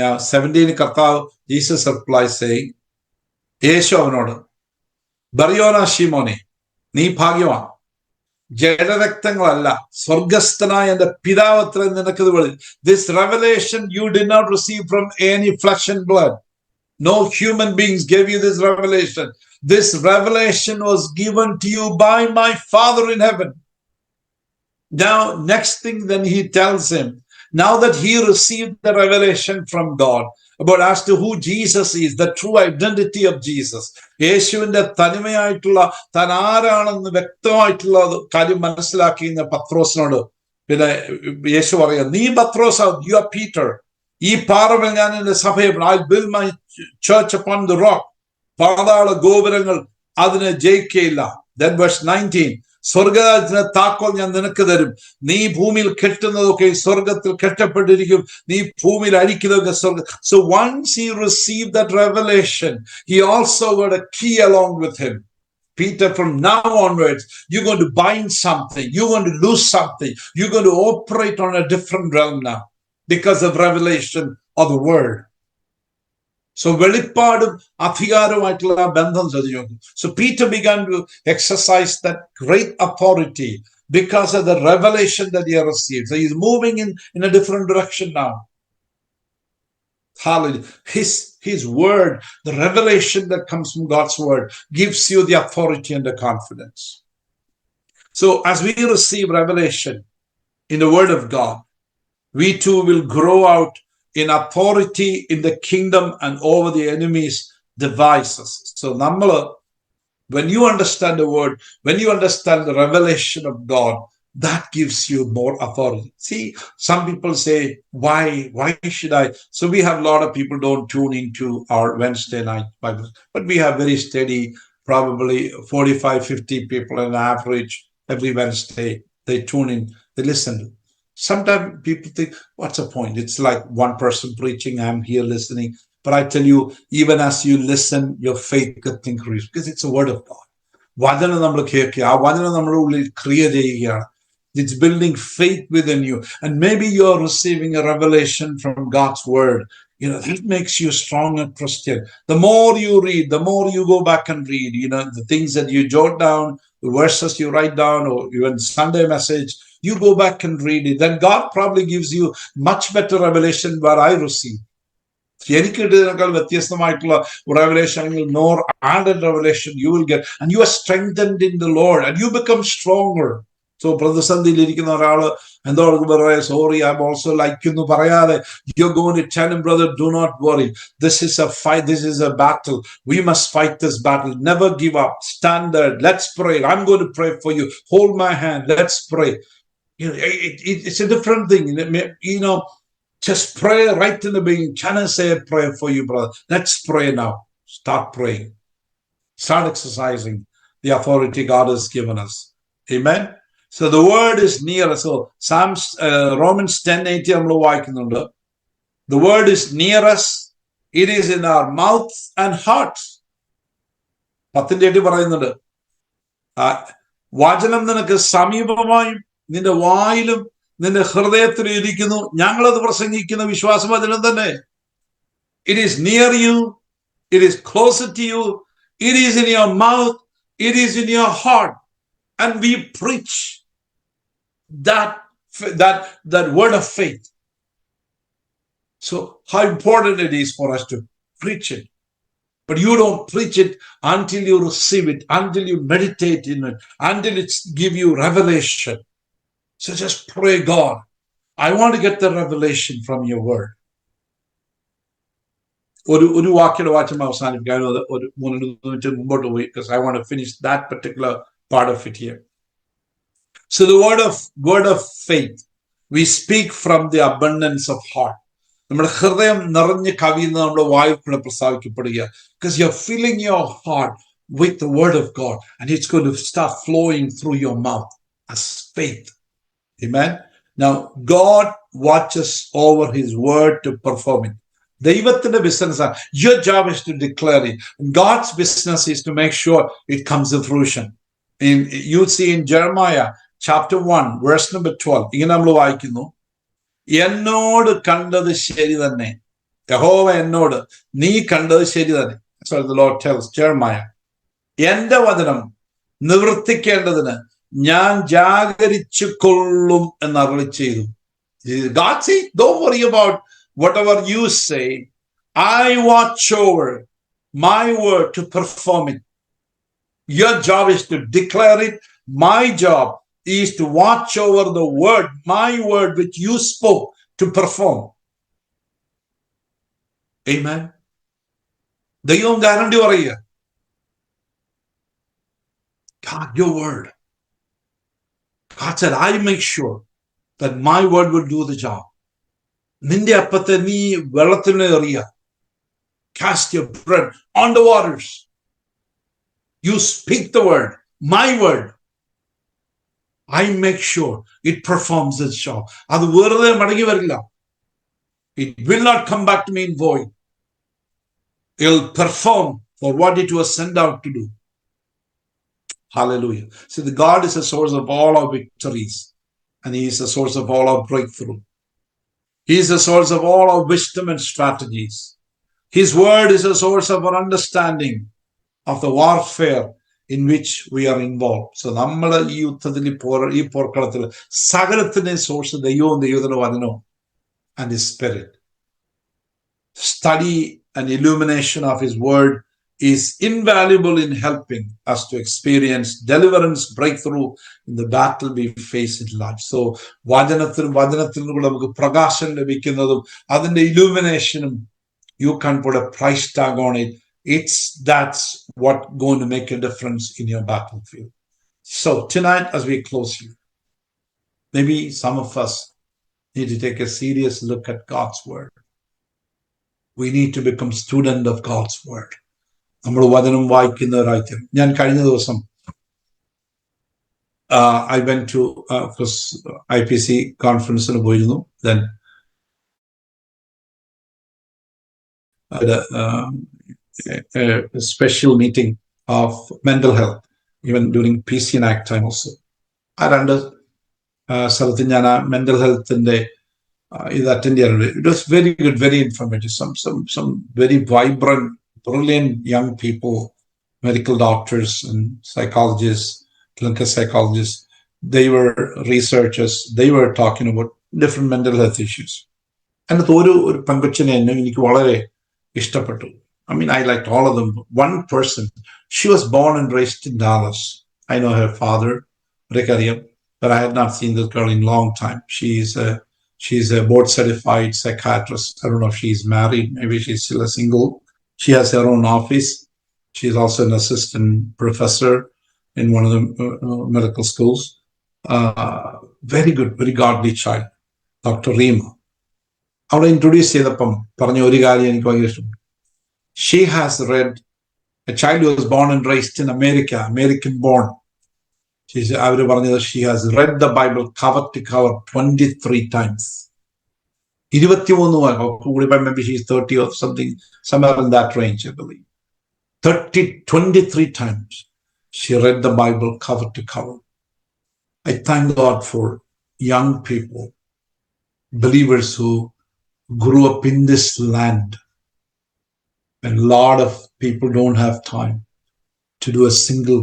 Now 17 കർത്താവ് Jesus replies saying, യേശു അവനോട്, ബറിയോന ശിമോനെ, നീ ഭാഗ്യവാൻ, ജഡരക്തങ്ങളല്ല സ്വർഗസ്ഥനായ എന്റെ പിതാവത്രേ നിനക്കത് വെളി. This revelation you did not receive from any flesh and blood. No human beings gave you this revelation. This revelation was given to you by my Father in heaven. Now, next thing then he tells him, now that he received the revelation from God about as to who Jesus is, the true identity of Jesus, യേശുവിന്റെ തനിമയായിട്ടുള്ള താൻ ആരാണെന്ന് വ്യക്തമായിട്ടുള്ള കാര്യം മനസ്സിലാക്കിയ പത്രോസിനോട് പിന്നെ യേശു പറയാം, നീ പത്രോസ്, യു ആർ പീറ്റർ, ഈ പാറമേൽ ഞാൻ എന്റെ സഭയെ, I build my church upon the rock, പാതാള ഗോപുരങ്ങൾ അതിനെ ജയിക്കയില്ല. Then verse 19, സ്വർഗരാജ്യത്തിന്റെ താക്കോൽ ഞാൻ നിനക്ക് തരും, നീ ഭൂമിയിൽ കെട്ടുന്നതൊക്കെ സ്വർഗത്തിൽ കെട്ടപ്പെട്ടിരിക്കും, നീ ഭൂമിയിൽ അഴിക്കുന്നതൊക്കെ സ്വർഗം. So once he received that revelation, he also got a key along with him. Peter, from now onwards, you're going to bind something, you're going to lose something, you're going to operate on a different realm now because of revelation of the word. So വെളിപ്പാടും അധികാരവുമായിട്ടുള്ള ബന്ധം ശ്രദ്ധിച്ചു. So Peter began to exercise that great authority because of the revelation that he received. So he's moving in a different direction now. Hallelujah. His word, the revelation that comes from God's word, gives you the authority and the confidence. So as we receive revelation in the word of God, we too will grow out in authority in the kingdom and over the enemy's devices. So when you understand the word, when you understand the revelation of God, that gives you more authority. See, some people say, why should I? So we have a lot of people don't tune into our Wednesday night Bible, but we have very steady, probably 45-50 people on average every Wednesday. They tune in, they listen. Sometimes people think, what's the point? It's like one person preaching, I'm here listening. But I tell you, even as you listen, your faith gets increased because it's a word of God. വചനം നമ്മൾ കേൾക്കുക, ആ വചനം നമ്മുടെ ഉള്ളിൽ ക്രിയ ചെയ്യുകയാണ്. It's building faith within you. And maybe you're receiving a revelation from God's word. That makes you a stronger Christian. The more you read, the more you go back and read, the things that you jot down, the verses you write down, or even Sunday message, you go back and read it. Then God probably gives you much better revelation where I receive. എനിക്ക് കിട്ടിയതിനേക്കാൾ വ്യത്യസ്തമായിട്ടുള്ള revelation, more added revelation you will get, and you are strengthened in the Lord and you become stronger. So പ്രതിസന്ധിയിൽ ഇരിക്കുന്ന ഒരാള് എന്തോടൊക്കെ പറയാ, sorry, I'm also like എന്ന് പറയാതെ, you're going to tell him, brother, do not worry. This is a fight. This is a battle. We must fight this battle. Never give up. Stand there. Let's pray. I'm going to pray for you. Hold my hand. Let's pray. You know, it's a different thing. You know, just pray right in the beginning. Can I say a prayer for you, brother? Let's pray now. Start praying. Start exercising the authority God has given us. Amen. So the word is near us. So Romans 10:80 നമ്മൾ വായിക്കുന്നുണ്ട്. The word is near us. It is in our mouth and heart. 10:8 പറയുന്നുണ്ട്, വചനം നിനക്ക് സമീപമായും നിന്റെ വായിലും നിന്റെ ഹൃദയത്തിലും ഇരിക്കുന്നു. ഞങ്ങളത് പ്രസംഗിക്കുന്ന വിശ്വാസവചനം തന്നെ. It is near you. It is closer to you. It is in your mouth. It is in your heart. And we preach that word of faith. So how important it is for us to preach it. But you don't preach it until you receive it, until you meditate in it, until it's give you revelation. So just pray, God, I want to get the revelation from your word. ഒരു വാക്യം വായിച്ച് അവസാനിപ്പിക്കാൻ ഒരു 3 minute മുമ്പോട്ട് പോയി, because I want to finish that particular part of it here. So the word of faith, we speak from the abundance of heart. നമ്മുടെ ഹൃദയം നിറഞ്ഞ് കവിയുന്ന നമ്മുടെ വായിൽ കൂടെ പ്രസ്താവിക്കപ്പെടുക, because you're filling your heart with the word of God, and it's going to start flowing through your mouth as faith. Amen. Now God watches over his word to perform it. ദൈവത്തിന്റെ business, your job is to declare it. God's business is to make sure it comes to fruition. You see in Jeremiah chapter 1 verse number 12, ഇങ്ങനെ നമ്മൾ വായിക്കുന്നു, എന്നോട് കണ്ടത് ശരി തന്നെ, യഹോവ എന്നോട് നീ കണ്ടത് ശരി തന്നെ. So the Lord tells Jeremiah, എന്റെ വചനം നിവർത്തിക്കേണ്ടതിന് ഞാൻ ജാഗരിച്ചു കൊള്ളും എന്ന് അരുളി ചെയ്തു. God said, don't worry about whatever you say. I watch over my word to perform it. Your job is to declare it. My job is to watch over the word, my word which you spoke, to perform. Amen. ദൈവം guarantee പറയുക, God, your word. God said, I make sure that my word will do the job. നിന്റെ അപ്പത്തെ നീ വെള്ളത്തിൽ എറിയ, cast your bread on the waters. You speak the word, my word. I make sure it performs its job. അത് വെറുതെ മടങ്ങി വരില്ല. It will not come back to me in void. It will perform for what it was sent out to do. Hallelujah. See, the God is the source of all our victories, and he is the source of all our breakthrough. He is the source of all our wisdom and strategies. His word is the source of our understanding of the warfare in which we are involved. So നമ്മള് ഈ യുദ്ധത്തിൽ ഈ പോർക്കളത്തിൽ സകലത്തിന്റെ source ദൈവവും ദൈവത്തിന്റെ വചനവും and his spirit. Study and illumination of his word is invaluable in helping us to experience deliverance, breakthrough in the battle we face in life. So വചനത്തിലൂടെ നമുക്ക് പ്രകാശം ലഭിക്കുന്നതും അതിന്റെ illuminationും, you can put a price tag on it. That's what going to make a difference in your battlefield. So tonight, as we close here, maybe some of us need to take a serious look at God's word. We need to become student of God's word. നമ്മൾ വചനം വായിക്കുന്നവരായി. ഞാൻ കഴിഞ്ഞ ദിവസം I went to IPC conference പോയിരുന്നു. Then a special meeting of mental health, even during PCNAC time also. I സ്ഥലത്ത് ഞാൻ ആ mental ഹെൽത്തിന്റെ ഇത് അറ്റൻഡ് ചെയ്യാറുണ്ട്. It was very good, very informative. Some very vibrant, brilliant young people, medical doctors and psychologists, clinical psychologists. they were researchers, they were talking about different mental health issues. അതിനകത്ത് ഒരു പെങ്കൊച്ചിനെ എനിക്ക് വളരെ ഇഷ്ടപ്പെട്ടു. I mean, I liked all of them. One person, she was born and raised in Dallas. I know her father, Rick Ariam, but I had not seen this girl in a long time. She's a board certified psychiatrist. I don't know if she's married. Maybe she's still a single. She has her own office. She's also an assistant professor in one of the medical schools. Very good, very godly child. Dr. Rima. അവളെ introduce ചെയ്തപ്പം പറഞ്ഞ ഒരു കാര്യം എനിക്ക് ഭയങ്കര ഇഷ്ടപ്പെട്ടു. She has read, a child who was born and raised in America, American born. അവര് പറഞ്ഞത് she has read the Bible cover to cover 23 times. 23, maybe she's 30 or something, somewhere in that range, I believe. 23 times she read the Bible cover to cover. I thank God for young people, believers who grew up in this land, and a lot of people don't have time to do a single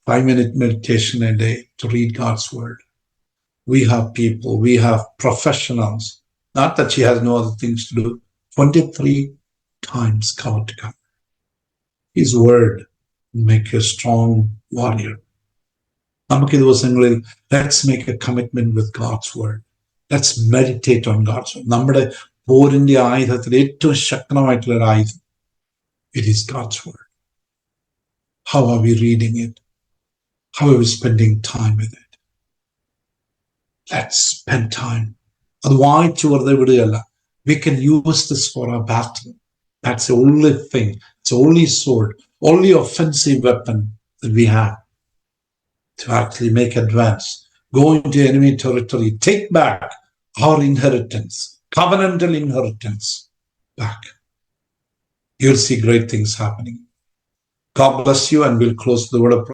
5-minute meditation a day to read God's word. We have people, we have professionals, not that she has no other things to do, 23 times cover to cover. His word will make you a strong warrior. നമുക്ക് ഈ ദിവസങ്ങളിൽ let's make a commitment with God's word. Let's meditate on God's word. നമ്മുടെ പോരിന്റെ ആയുധത്തിൽ ഏറ്റവും ശക്തമായിട്ടുള്ള ഒരു ആയുധം, it is God's word. How are we reading it? How are we spending time with it? Let's spend time. അത് വായിച്ചു വെറുതെ വിടുകയല്ല. We can use this for our battle. That's the only thing. It's the only sword, only offensive weapon that we have to actually make advance, go into enemy territory, take back our inheritance, covenantal inheritance back. You'll see great things happening. God bless you, and we'll close the word of prayer.